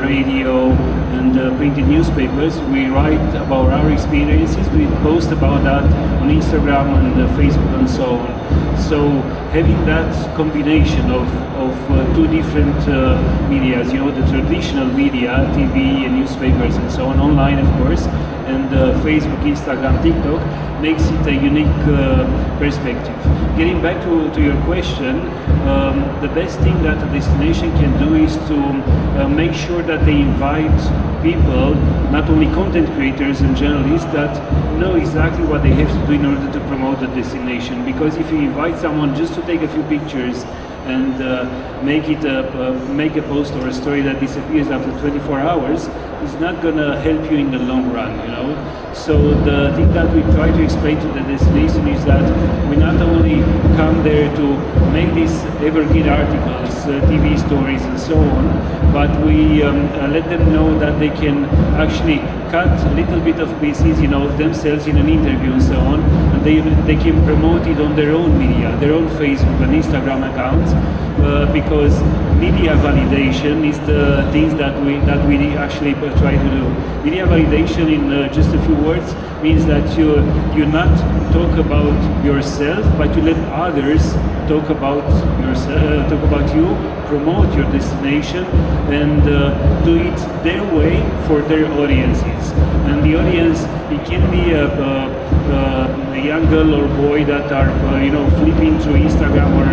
Speaker 2: radio, and printed newspapers. We write about our experiences. We post about that on Instagram and Facebook and so on. So having that combination of two different medias, the traditional media, TV and newspapers and so on, online of course, and Facebook, Instagram, TikTok, makes it a unique perspective. Getting back to your question, the best thing that a destination can do is to make sure that they invite people, not only content creators and journalists, that know exactly what they have to do in order to promote the destination. Because if you invite someone just to take a few pictures and make a post or a story that disappears after 24 hours, it's not gonna help you in the long run, So the thing that we try to explain to the destination is that we not only come there to make these evergreen articles, TV stories and so on, but we let them know that they can actually cut a little bit of pieces, of themselves in an interview and so on, and they can promote it on their own media, their own Facebook and Instagram accounts, because media validation is the things that we actually try to do. Media validation, in just a few words, means that you not talk about yourself, but you let others talk about you, promote your destination, and do it their way for their audiences. And the audience, it can be a young girl or boy that are flipping through Instagram or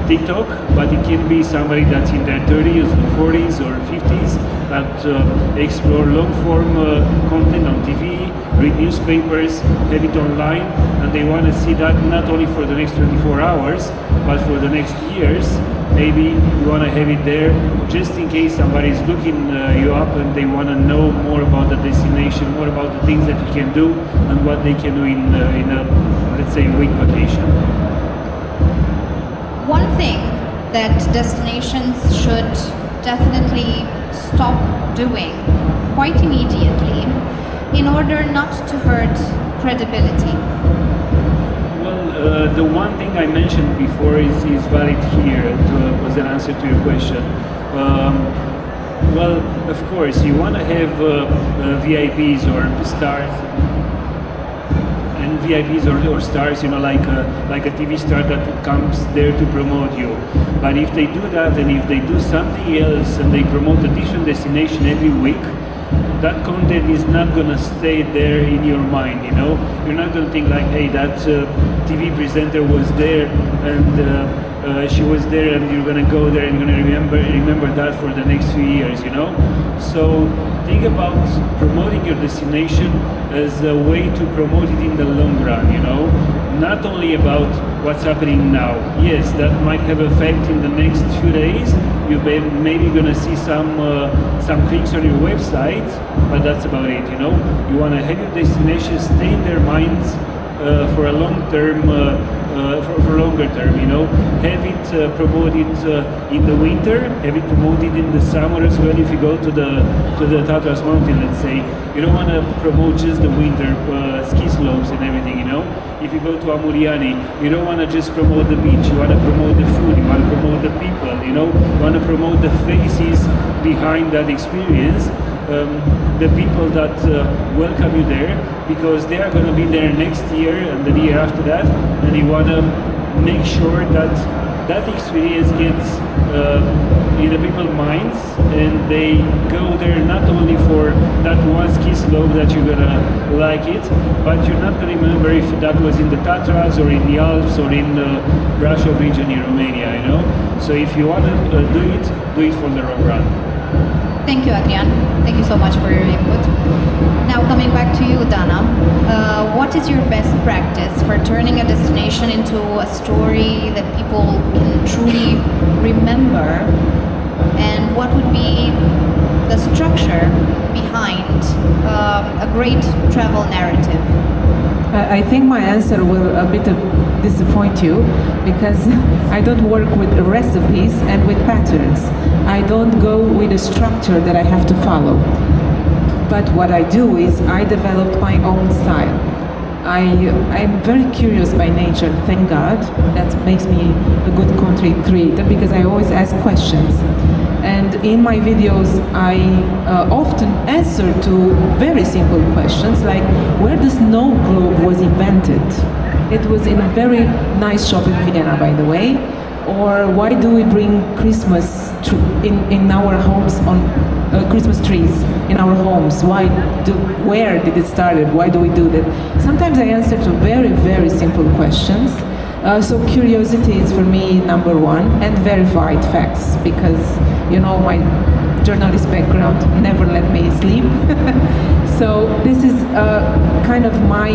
Speaker 2: TikTok, but it can be somebody that's in their 30s or 40s or 50s that explore long-form content on TV, read newspapers, have it online, and they want to see that not only for the next 24 hours, but for the next years. Maybe you want to have it there just in case somebody is looking you up and they want to know more about the destination, more about the things that you can do and what they can do in a, let's say, week vacation.
Speaker 1: One thing that destinations should definitely stop doing quite immediately in order not to hurt credibility.
Speaker 2: Well, the one thing I mentioned before is valid here as an answer to your question. Well, of course, you want to have VIPs or stars. And VIPs or stars, like a TV star that comes there to promote you. But if they do that, and if they do something else, and they promote a different destination every week, that content is not gonna stay there in your mind. You're not gonna think like, hey, that TV presenter was there, and she was there, and you're gonna go there and you're gonna remember that for the next few years. So think about promoting your destination as a way to promote it in the long run, not only about what's happening now. Yes, that might have effect in the next few days. You're maybe gonna see some clicks on your website, but that's about it. You want to have your destination stay in their minds for a long term, for longer term. Have it promoted in the winter, have it promoted in the summer as well. If you go to the Tatras mountain, let's say, you don't want to promote just the winter ski slopes and everything. If you go to Amuriani, you don't want to just promote the beach. You want to promote the food. You want to promote the people. You want to promote the faces behind that experience. The people that welcome you there, because they are going to be there next year and the year after that, and you want to make sure that that experience gets in the people's minds, and they go there not only for that one ski slope that you're going to like it, but you're not going to remember if that was in the Tatras or in the Alps or in the Brașov region in Romania. So if you want to do it for the long run.
Speaker 1: Thank you, Adrian. Thank you so much for your input. Now coming back to you, Dana, what is your best practice for turning a destination into a story that people can truly remember, and what would be the structure behind a great travel narrative?
Speaker 3: I think my answer will a bit disappoint you, because I don't work with recipes and with patterns. I don't go with a structure that I have to follow. But what I do is I developed my own style. I'm very curious by nature, thank God. That makes me a good content creator, because I always ask questions. And in my videos, I often answer to very simple questions like, where the snow globe was invented? It was in a very nice shop in Vienna, by the way. Or why do we bring Christmas in our homes on Christmas trees in our homes? Where did it start? Why do we do that? Sometimes I answer to very, very simple questions. So curiosity is for me number one, and verified facts, because you know my journalist background never let me sleep. So this is kind of my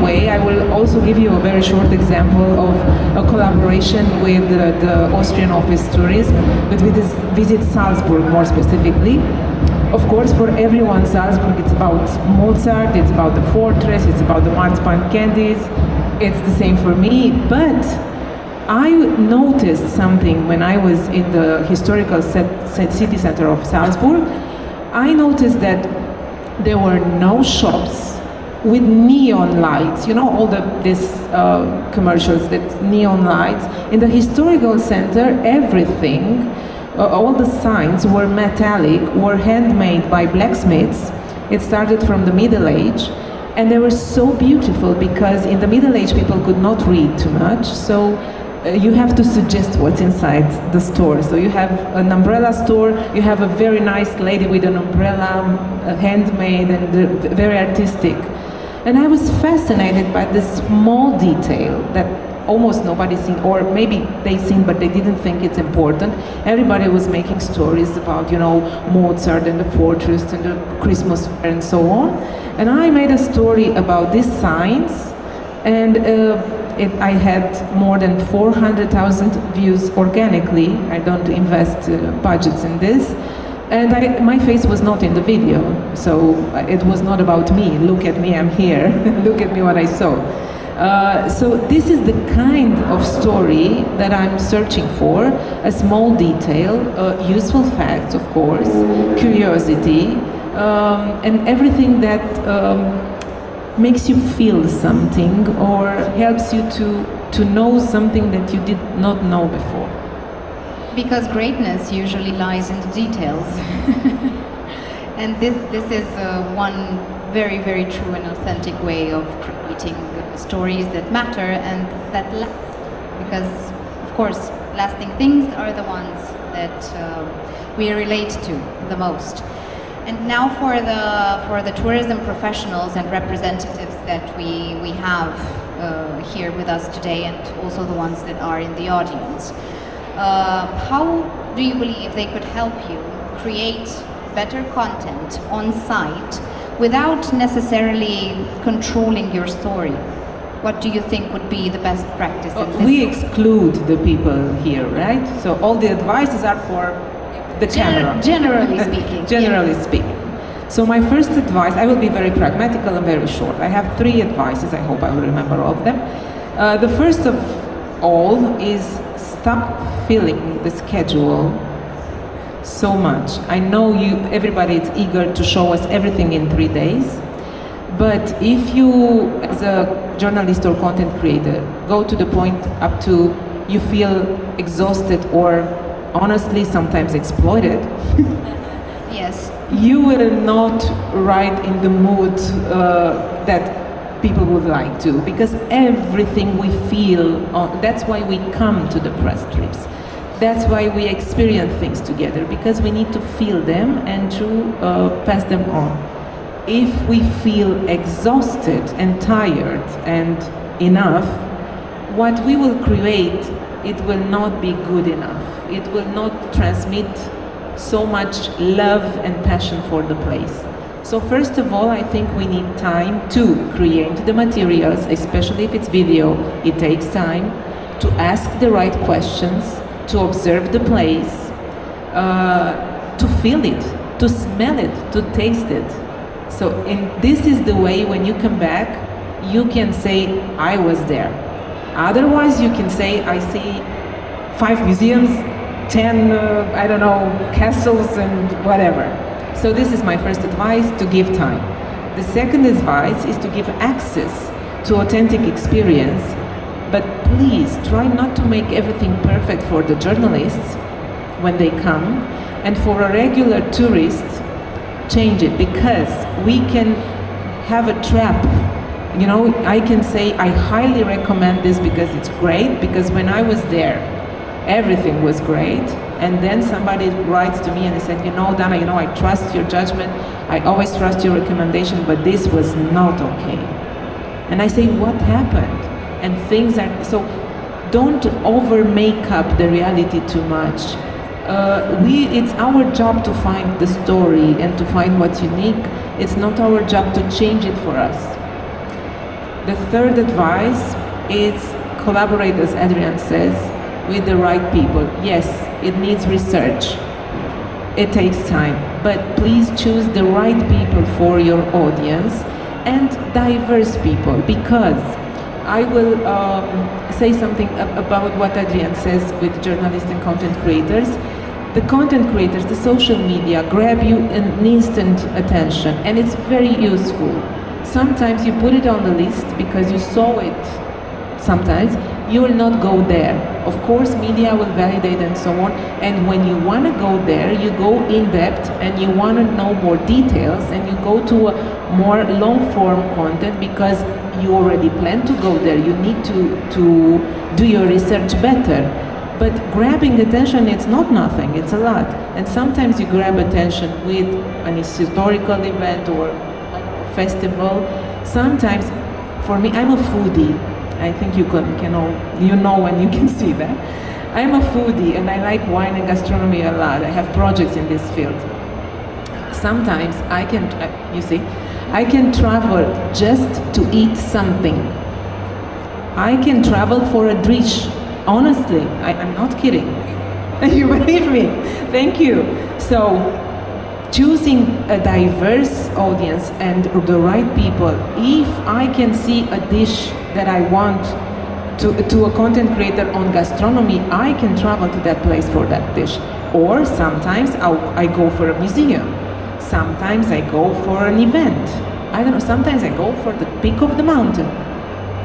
Speaker 3: way. I will also give you a very short example of a collaboration with the Austrian office Tourism, but we visit Salzburg more specifically. Of course, for everyone, Salzburg, it's about Mozart, it's about the fortress, it's about the marzipan candies. It's the same for me, but I noticed something when I was in the historical city center of Salzburg. I noticed that there were no shops with neon lights. You know, all these commercials, that neon lights. In the historical center, everything, all the signs were metallic, were handmade by blacksmiths. It started from the Middle Age. And they were so beautiful because in the Middle Age people could not read too much, so you have to suggest what's inside the store. So you have an umbrella store, you have a very nice lady with an umbrella, handmade and very artistic. And I was fascinated by this small detail that almost nobody seen, or maybe they seen but they didn't think it's important. Everybody was making stories about, you know, Mozart and the fortress and the Christmas fair and so on. And I made a story about these signs, and I had more than 400,000 views organically. I don't invest budgets in this. And my face was not in the video, so it was not about me. Look at me, I'm here. Look at me, what I saw. So this is the kind of story that I'm searching for: a small detail, useful facts, of course, curiosity, and everything that makes you feel something or helps you to know something that you did not know before.
Speaker 1: Because greatness usually lies in the details. And this is one very, very true and authentic way of creating stories that matter and that last. Because, of course, lasting things are the ones that we relate to the most. And now for the tourism professionals and representatives that we have here with us today, and also the ones that are in the audience. How do you believe they could help you create better content on site without necessarily controlling your story? What do you think would be the best practice in this?
Speaker 3: We exclude the people here, right? So all the advices are for the camera.
Speaker 1: Generally speaking.
Speaker 3: Generally speaking. So my first advice, I will be very pragmatical and very short. I have 3 advices, I hope I will remember all of them. The first of all is stop filling the schedule so much. I know everybody is eager to show us everything in 3 days, but if you, as a journalist or content creator, go to the point up to you feel exhausted or honestly sometimes exploited,
Speaker 1: yes,
Speaker 3: you will not ride in the mood that people would like to, because everything we feel, that's why we come to the press trips. That's why we experience things together, because we need to feel them and to pass them on. If we feel exhausted and tired and enough, what we will create, it will not be good enough. It will not transmit so much love and passion for the place. So first of all, I think we need time to create the materials, especially if it's video. It takes time to ask the right questions, to observe the place, to feel it, to smell it, to taste it. So this is the way when you come back, you can say, I was there. Otherwise, you can say, I see 5 museums, 10, I don't know, castles and whatever. So this is my first advice, to give time. The second advice is to give access to authentic experience, but please try not to make everything perfect for the journalists when they come, and for a regular tourist, change it, because we can have a trap. You know, I can say I highly recommend this because it's great, because when I was there, everything was great, and then somebody writes to me and they said, you know, Dana, you know, I trust your judgment, I always trust your recommendation, but this was not okay. And I say, what happened? And things are, so don't over make up the reality too much. It's our job to find the story and to find what's unique. It's not our job to change it for us. The third advice is collaborate, as Adrian says, with the right people. Yes, it needs research. It takes time, but please choose the right people for your audience and diverse people, because I will say something about what Adrian says with journalists and content creators. The content creators, the social media, grab you an instant attention, and it's very useful. Sometimes you put it on the list because you saw it. Sometimes you will not go there. Of course, media will validate and so on, and when you want to go there, you go in depth and you want to know more details, and you go to a more long-form content because you already plan to go there. You need to do your research better. But grabbing attention, it's not nothing, it's a lot. And sometimes you grab attention with an historical event or a festival. Sometimes, for me, I'm a foodie. I think you know and you can see that. I'm a foodie and I like wine and gastronomy a lot. I have projects in this field. Sometimes I can travel just to eat something. I can travel for a dish. Honestly, I'm not kidding. You believe me? Thank you. So, choosing a diverse audience and the right people. If I can see a dish that I want to a content creator on gastronomy, I can travel to that place for that dish. Or sometimes I go for a museum. Sometimes I go for an event. I don't know, sometimes I go for the peak of the mountain.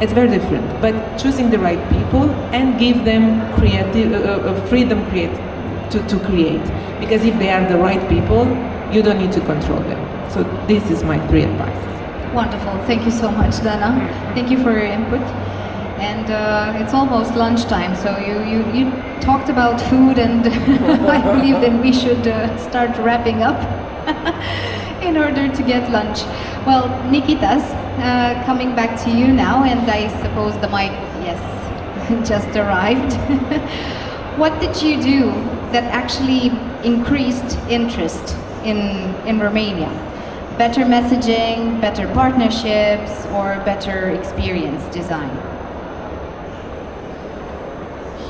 Speaker 3: It's very different, but choosing the right people and give them freedom to create. Because if they are the right people, you don't need to control them. So this is my 3 advices.
Speaker 1: Wonderful. Thank you so much, Dana. Thank you for your input. And it's almost lunchtime, so you talked about food, and I believe that we should start wrapping up in order to get lunch. Well, Nikitas, coming back to you now, and I suppose the mic, yes, just arrived. What did you do that actually increased interest in Romania? Better messaging, better partnerships, or better experience design?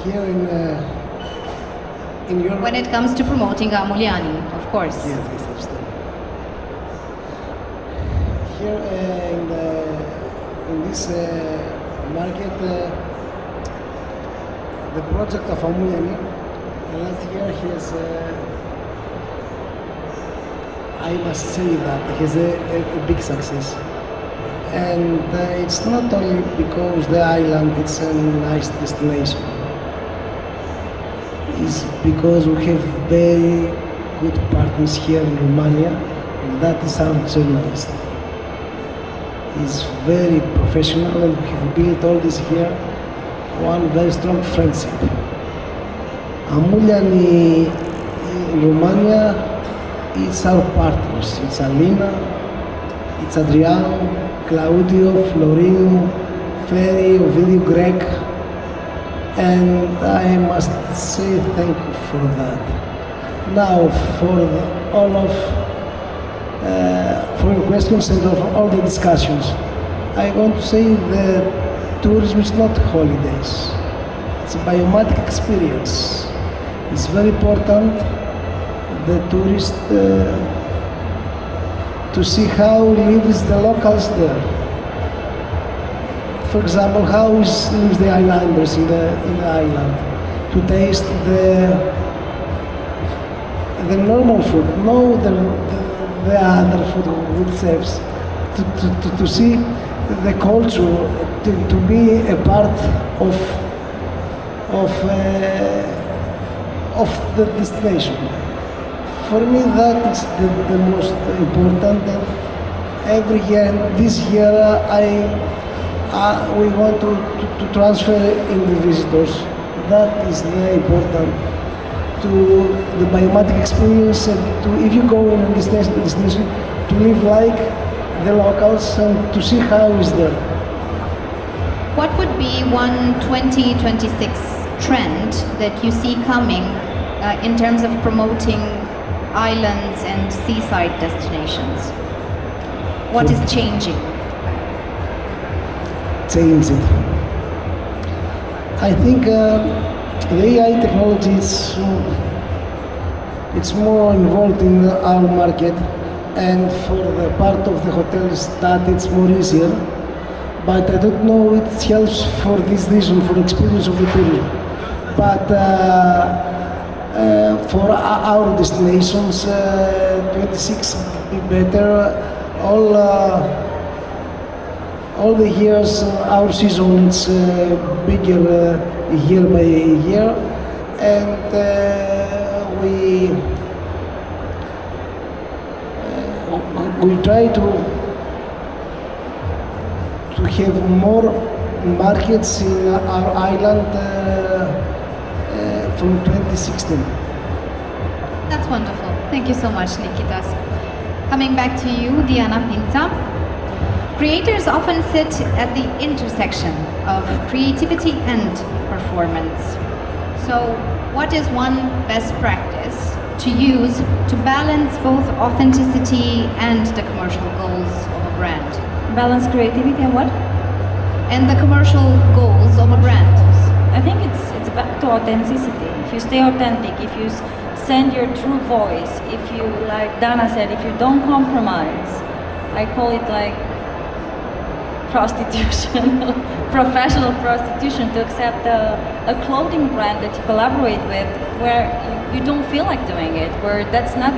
Speaker 6: Here in Europe,
Speaker 1: when it comes to promoting Amuliani, of course.
Speaker 6: Yes, understand. Here in this market, the project of Amuliani last year has, I must say that it has a big success. And it's not only because the island is a nice destination. It's because we have very good partners here in Romania, and that is our journalist. He's very professional, and we have built all this here one very strong friendship. Amuliani in Romania, it's our partners. It's Alina, it's Adrian, Claudio, Florin, Ferry, Ovidiu, Greg, and I must say thank you for that. Now, for all of for your questions and of all the discussions, I want to say that tourism is not holidays. It's a biomatic experience. It's very important the tourist to see how lives the locals there. For example, how lives the islanders in the island, to taste the normal food, no the other food with chefs, to see the culture, to be a part of of the destination. For me, that is the most important. And every year, this year, we want to transfer in the visitors. That is very important to the biomatic experience and to, if you go in a destination, to live like the locals and to see how is there.
Speaker 1: What would be one 2026 trend that you see coming in terms of promoting islands and seaside destinations? What is changing?
Speaker 6: Changing. I think the AI technology it's more involved in our market, and for the part of the hotels that it's more easier. But I don't know it helps for this reason, for the experience of the tourism. But for our destinations, 26 be better. All the years, our season is bigger year by year, and we try to have more markets in our island from 2016.
Speaker 1: That's wonderful. Thank you so much, Nikitas. Coming back to you, Diana Pinta. Creators often sit at the intersection of creativity and performance. So, what is one best practice to use to balance both authenticity and the commercial goals of a brand?
Speaker 7: Balance creativity and what?
Speaker 1: And the commercial goals of a brand.
Speaker 7: I think it's back to authenticity. If you stay authentic, if you send your true voice, if you, like Dana said, if you don't compromise, I call it like prostitution, professional prostitution, to accept a clothing brand that you collaborate with where you don't feel like doing it, where that's not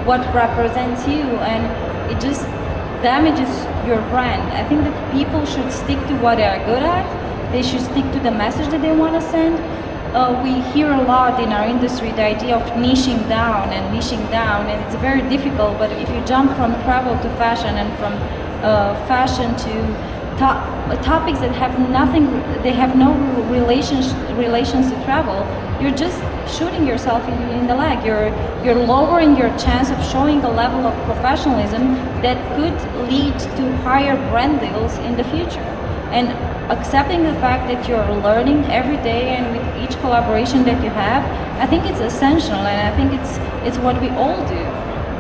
Speaker 7: what represents you, and it just damages your brand. I think that people should stick to what they are good at. They should stick to the message that they want to send. We hear a lot in our industry the idea of niching down, and it's very difficult. But if you jump from travel to fashion, and from fashion to topics that have nothing, they have no relations to travel, you're just shooting yourself in the leg. You're lowering your chance of showing a level of professionalism that could lead to higher brand deals in the future. And accepting the fact that you're learning every day, and with each collaboration that you have, I think it's essential, and I think it's what we all do,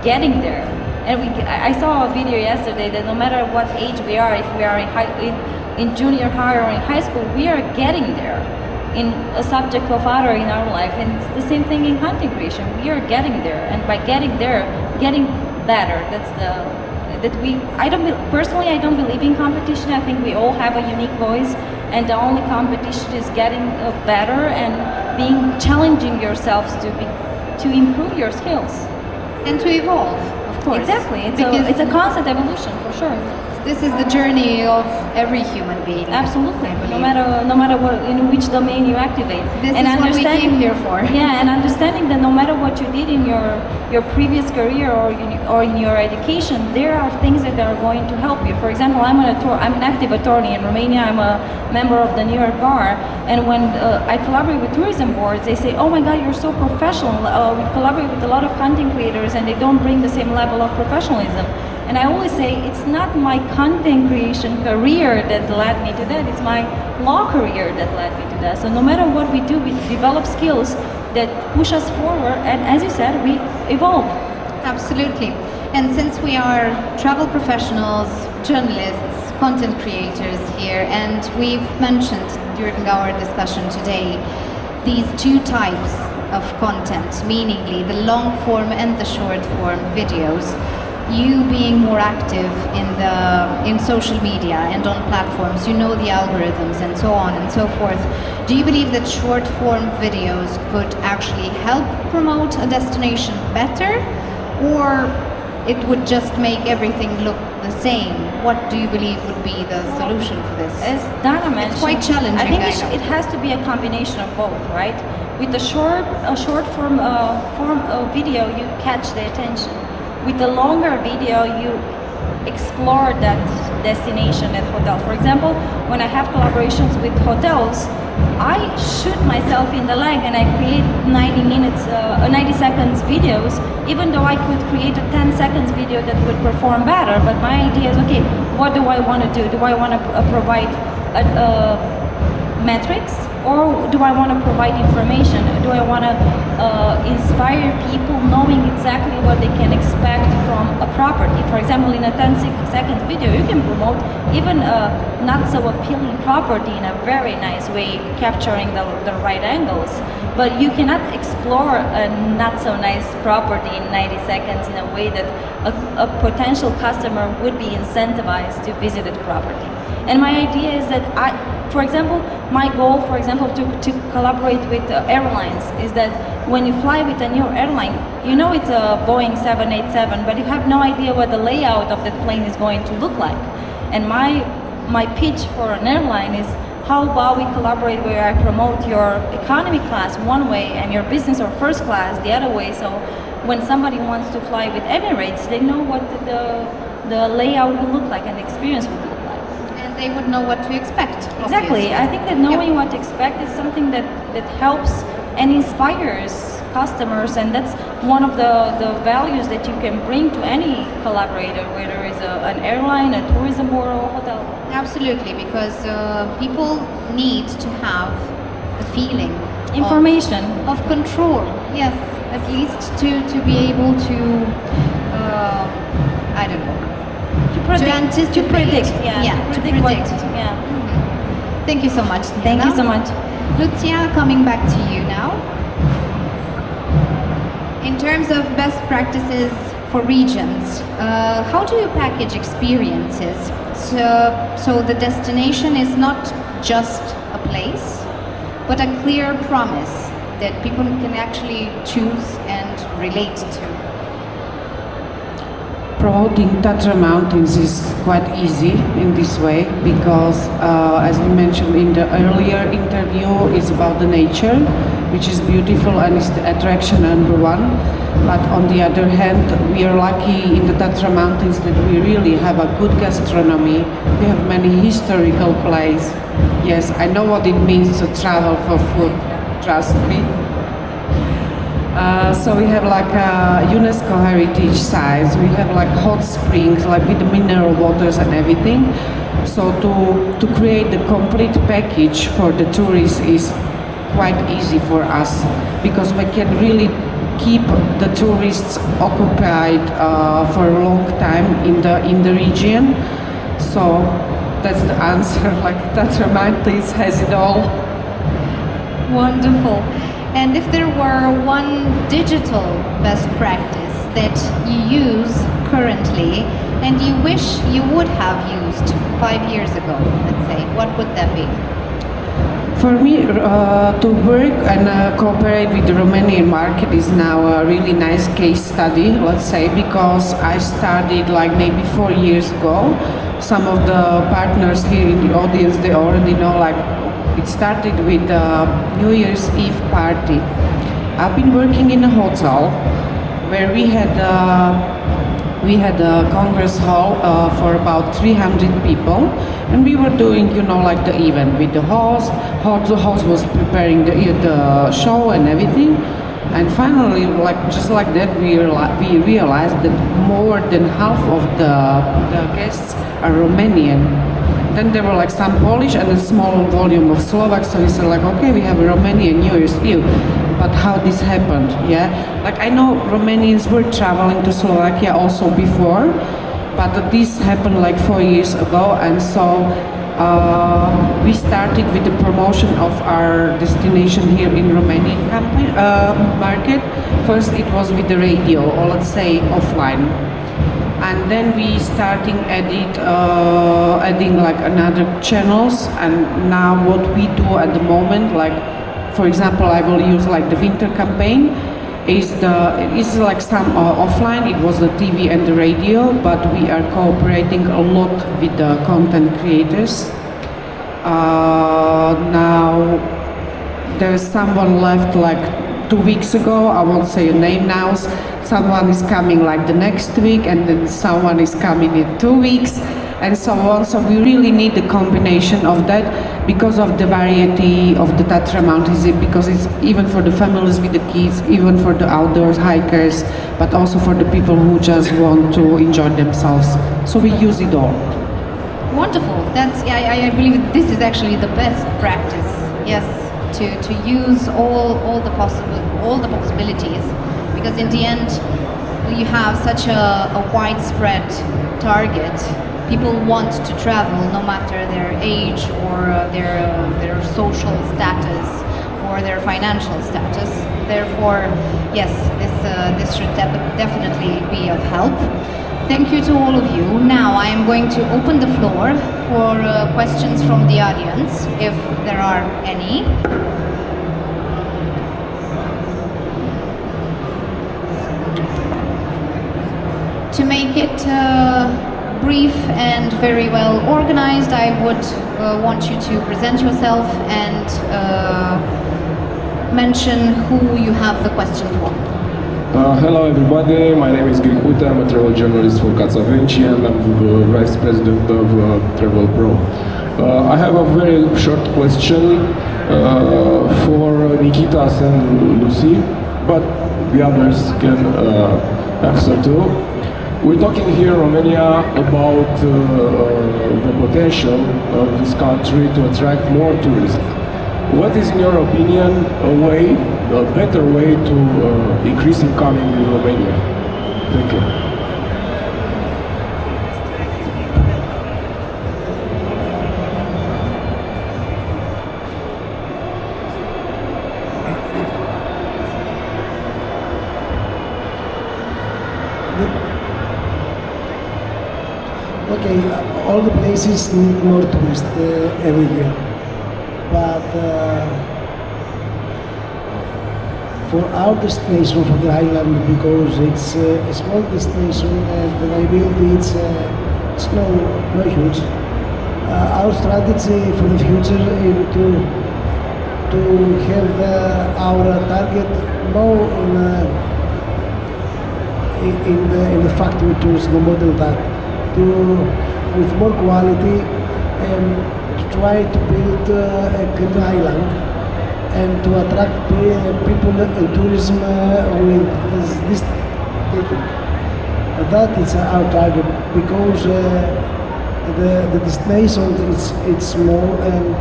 Speaker 7: getting there. And I saw a video yesterday that no matter what age we are, if we are in junior high or in high school, we are getting there in a subject of other in our life. And it's the same thing in content creation. We are getting there, and by getting there, getting better. Personally, I don't believe in competition. I think we all have a unique voice, and the only competition is getting better and challenging yourselves to improve your skills
Speaker 1: and to evolve. Of course.
Speaker 7: Exactly. It's a constant evolution, for sure.
Speaker 1: This is the journey of every human being.
Speaker 7: Absolutely. No matter what, in which domain you activate.
Speaker 1: This is what we came here for.
Speaker 7: Yeah, and understanding that no matter what you did in your previous career or in your education, there are things that are going to help you. For example, I'm an active attorney in Romania. I'm a member of the New York Bar, and when I collaborate with tourism boards, they say, "Oh my God, you're so professional." We collaborate with a lot of content creators, and they don't bring the same level of professionalism. And I always say, it's not my content creation career that led me to that, it's my law career that led me to that. So no matter what we do, we develop skills that push us forward, and as you said, we evolve.
Speaker 1: Absolutely. And since we are travel professionals, journalists, content creators here, and we've mentioned during our discussion today these two types of content, meaning the long form and the short form videos, you being more active in social media and on platforms, you know the algorithms and so on and so forth. Do you believe that short form videos could actually help promote a destination better, or it would just make everything look the same what do you believe would be the solution for this?
Speaker 7: As Dana mentioned,
Speaker 1: it's quite challenging.
Speaker 7: I think
Speaker 1: I know.
Speaker 7: it has to be a combination of both, right? With the short form video, you catch the attention. With the longer video, you explore that destination, that hotel. For example, when I have collaborations with hotels, I shoot myself in the leg and I create 90 seconds videos, even though I could create a 10 seconds video that would perform better. But my idea is, okay, what do I want to do? Do I want to provide metrics, or do I want to provide information? Do I want to inspire people knowing exactly what they can expect from a property? For example, in a 10-second video, you can promote even a not so appealing property in a very nice way, capturing the right angles. But you cannot explore a not so nice property in 90 seconds in a way that a potential customer would be incentivized to visit the property. And my idea is that for example, my goal, for example, to collaborate with airlines is that when you fly with a new airline, you know it's a Boeing 787, but you have no idea what the layout of that plane is going to look like. And my pitch for an airline is, how about we collaborate where I promote your economy class one way and your business or first class the other way, so when somebody wants to fly with Emirates, they know what the layout will look like and the experience will look like.
Speaker 1: And they would know what to expect.
Speaker 7: Exactly.
Speaker 1: Obviously.
Speaker 7: I think that knowing what to expect is something that helps and inspires customers, and that's one of the values that you can bring to any collaborator, whether it's an airline, a tourism board, or a hotel.
Speaker 1: Absolutely, because people need to have the feeling
Speaker 7: information
Speaker 1: of control. Yes, at least to be able to I don't know, to predict. Thank you so much.
Speaker 7: Thank you so much.
Speaker 1: Lucia, coming back to you now. In terms of best practices for regions, how do you package experiences so the destination is not just a place, but a clear promise that people can actually choose and relate to?
Speaker 11: Promoting Tatra Mountains is quite easy in this way because, as we mentioned in the earlier interview, it's about the nature, which is beautiful and is the attraction number one. But on the other hand, we are lucky in the Tatra Mountains that we really have a good gastronomy. We have many historical places. Yes, I know what it means to travel for food, trust me. So we have like a UNESCO heritage sites, we have like hot springs, like with the mineral waters and everything. So to create the complete package for the tourists is quite easy for us because we can really keep the tourists occupied for a long time in the region. So that's the answer, like Tatra Mountains has it all.
Speaker 1: Wonderful. And if there were one digital best practice that you use currently and you wish you would have used 5 years ago, let's say, what would that be?
Speaker 11: For me, to work and cooperate with the Romanian market is now a really nice case study, let's say, because I started like maybe 4 years ago. Some of the partners here in the audience, they already know, like, it started with the New Year's Eve party. I've been working in a hotel where we had a congress hall for about 300 people, and we were doing, you know, like the event with the host. The host was preparing the show and everything. And finally, like just like that, we realized that more than half of the guests are Romanian. Then there were like some Polish and a small volume of Slovak, so we said like, okay, we have a Romanian New Year's Eve. But how this happened, yeah? Like I know Romanians were traveling to Slovakia also before, but this happened like 4 years ago, and so we started with the promotion of our destination here in Romanian market. First it was with the radio, or let's say offline. And then we starting adding like another channels, and now what we do at the moment, like for example, I will use like the winter campaign. is like some offline. It was the TV and the radio, but we are cooperating a lot with the content creators. Now there's someone left like 2 weeks ago. I won't say a name now. Someone is coming like the next week, and then someone is coming in 2 weeks, and so on. So we really need the combination of that because of the variety of the Tatra Mountains, because it's even for the families with the kids, even for the outdoors hikers, but also for the people who just want to enjoy themselves. So we use it all.
Speaker 1: Wonderful. I believe this is actually the best practice. Yes, to use all the possibilities, because in the end you have such a widespread target. People want to travel no matter their age or their social status or their financial status. Therefore, yes, this should definitely be of help. Thank you to all of you. Now I am going to open the floor for questions from the audience, if there are any. To make it brief and very well organized, I would want you to present yourself and mention who you have the question for.
Speaker 12: Hello everybody, my name is Gripute, I'm a travel journalist for Cadre and I'm the Vice President of Travel Pro. I have a very short question for Nikita and Lucy, but the others can answer too. We're talking here in Romania about the potential of this country to attract more tourists. What is, in your opinion, a better way to increase incoming in Romania? Thank you.
Speaker 6: Okay, all the places need more tourists every year, but for our destination, for the island, because it's a small destination and the liability it's no huge. Our strategy for the future is to have our target more in the factory tourism model, that with more quality and to try to build a green island and to attract people in tourism with this thinking. That is our target, because the destination it's small, and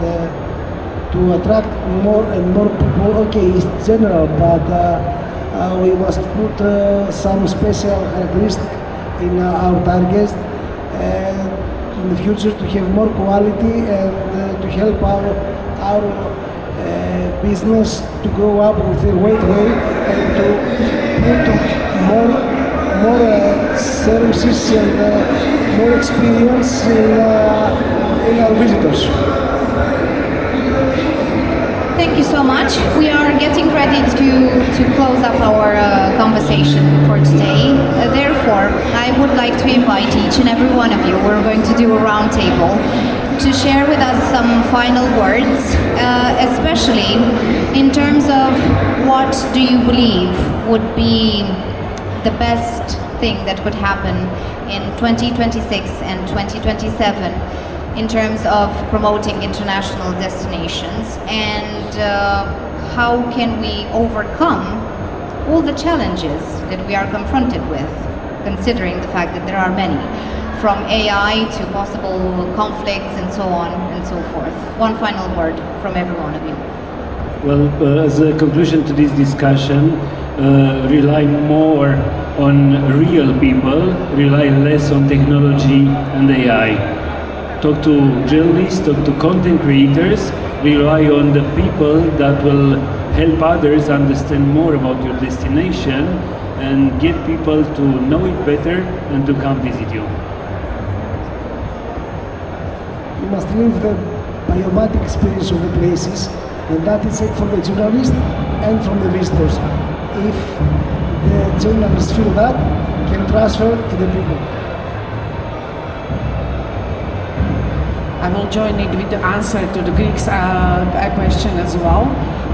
Speaker 6: to attract more and more people, okay, it's general, but we must put some special characteristics in our targets in the future to have more quality and to help our business to grow up with a great way, and to put more services and more experience in our visitors.
Speaker 1: Thank you so much. We are getting ready to close up our conversation for today. Therefore, I would like to invite each and every one of you, we're going to do a round table, to share with us some final words, especially in terms of what do you believe would be the best thing that could happen in 2026 and 2027 in terms of promoting international destinations, and how can we overcome all the challenges that we are confronted with, considering the fact that there are many, from AI to possible conflicts and so on and so forth. One final word from every one of you.
Speaker 2: Well, as a conclusion to this discussion, rely more on real people, rely less on technology and AI. Talk to journalists, talk to content creators, rely on the people that will help others understand more about your destination and get people to know it better and to come visit you.
Speaker 6: You must live the biomatic experience of the places, and that is it for the journalists and from the visitors. if the journalists feel that, can transfer to the people.
Speaker 11: I will join it with the answer to the Greeks question as well.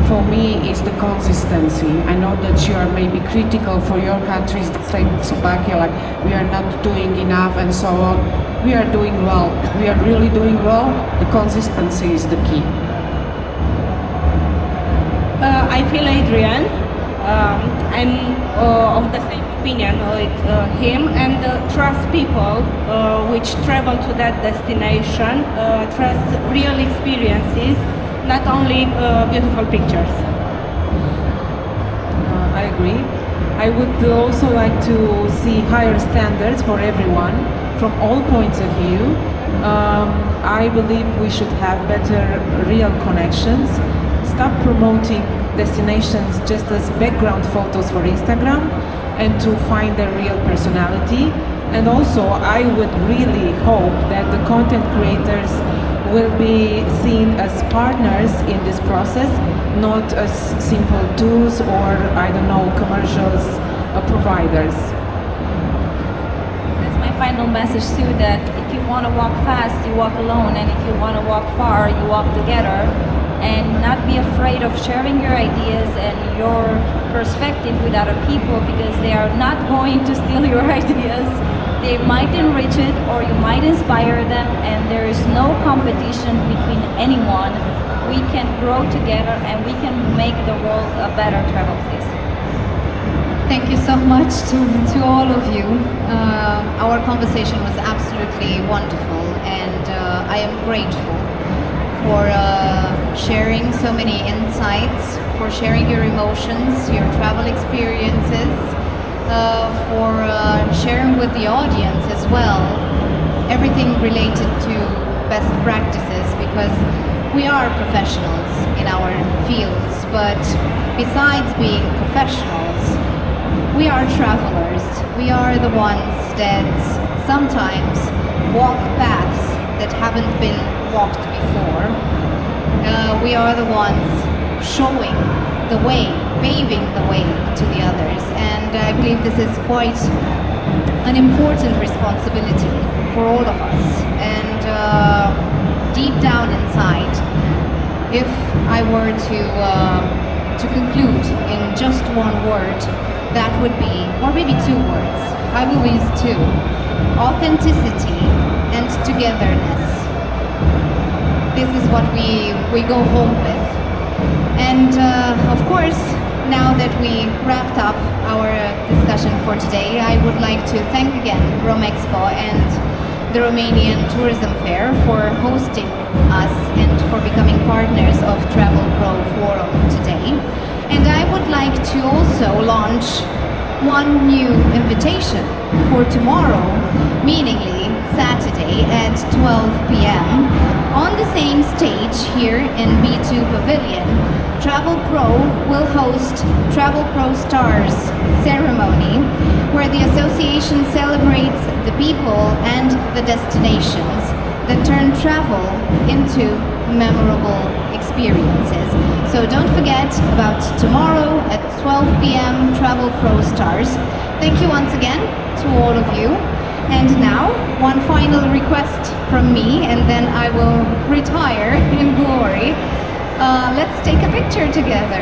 Speaker 11: For me, it's the consistency. I know that you are maybe critical for your countries, like Slovakia, like we are not doing enough and so on. We are doing well. We are really doing well. The consistency is the key.
Speaker 4: I feel Adrian. I'm of the same opinion with him, and trust people which travel to that destination, trust real experiences, not only beautiful pictures.
Speaker 3: I agree. I would also like to see higher standards for everyone from all points of view. I believe we should have better real connections. Stop promoting destinations just as background photos for Instagram and to find their real personality. And also, I would really hope that the content creators will be seen as partners in this process, not as simple tools or, I don't know, commercials providers.
Speaker 7: That's my final message too, that if you want to walk fast, you walk alone, and if you want to walk far, you walk together. And not be afraid of sharing your ideas and your perspective with other people, because they are not going to steal your ideas. They might enrich it or you might inspire them, and there is no competition between anyone. We can grow together and we can make the world a better travel place.
Speaker 1: Thank you so much to all of you. Our conversation was absolutely wonderful, and I am grateful for sharing so many insights, for sharing your emotions, your travel experiences, for sharing with the audience as well everything related to best practices, because we are professionals in our fields, but besides being professionals, we are travelers. We are the ones that sometimes walk paths that haven't been walked before. We are the ones showing the way, paving the way to the others, and I believe this is quite an important responsibility for all of us. And deep down inside, if I were to conclude in just one word, that would be, or maybe two words, I will use two: authenticity and togetherness. This is what we go home with. And of course, now that we wrapped up our discussion for today, I would like to thank again Romexpo and the Romanian Tourism Fair for hosting us and for becoming partners of Travel Pro Forum today. And I would like to also launch one new invitation for tomorrow, meaningly Saturday at 12 p.m. on the same stage here in B2 Pavilion. Travel Pro will host Travel Pro Stars ceremony, where the association celebrates the people and the destinations that turn travel into memorable experiences. So don't forget about tomorrow at 12 p.m. Travel Pro Stars. Thank you once again to all of you. And now, one final request from me, and then I will retire in glory. Let's take a picture together.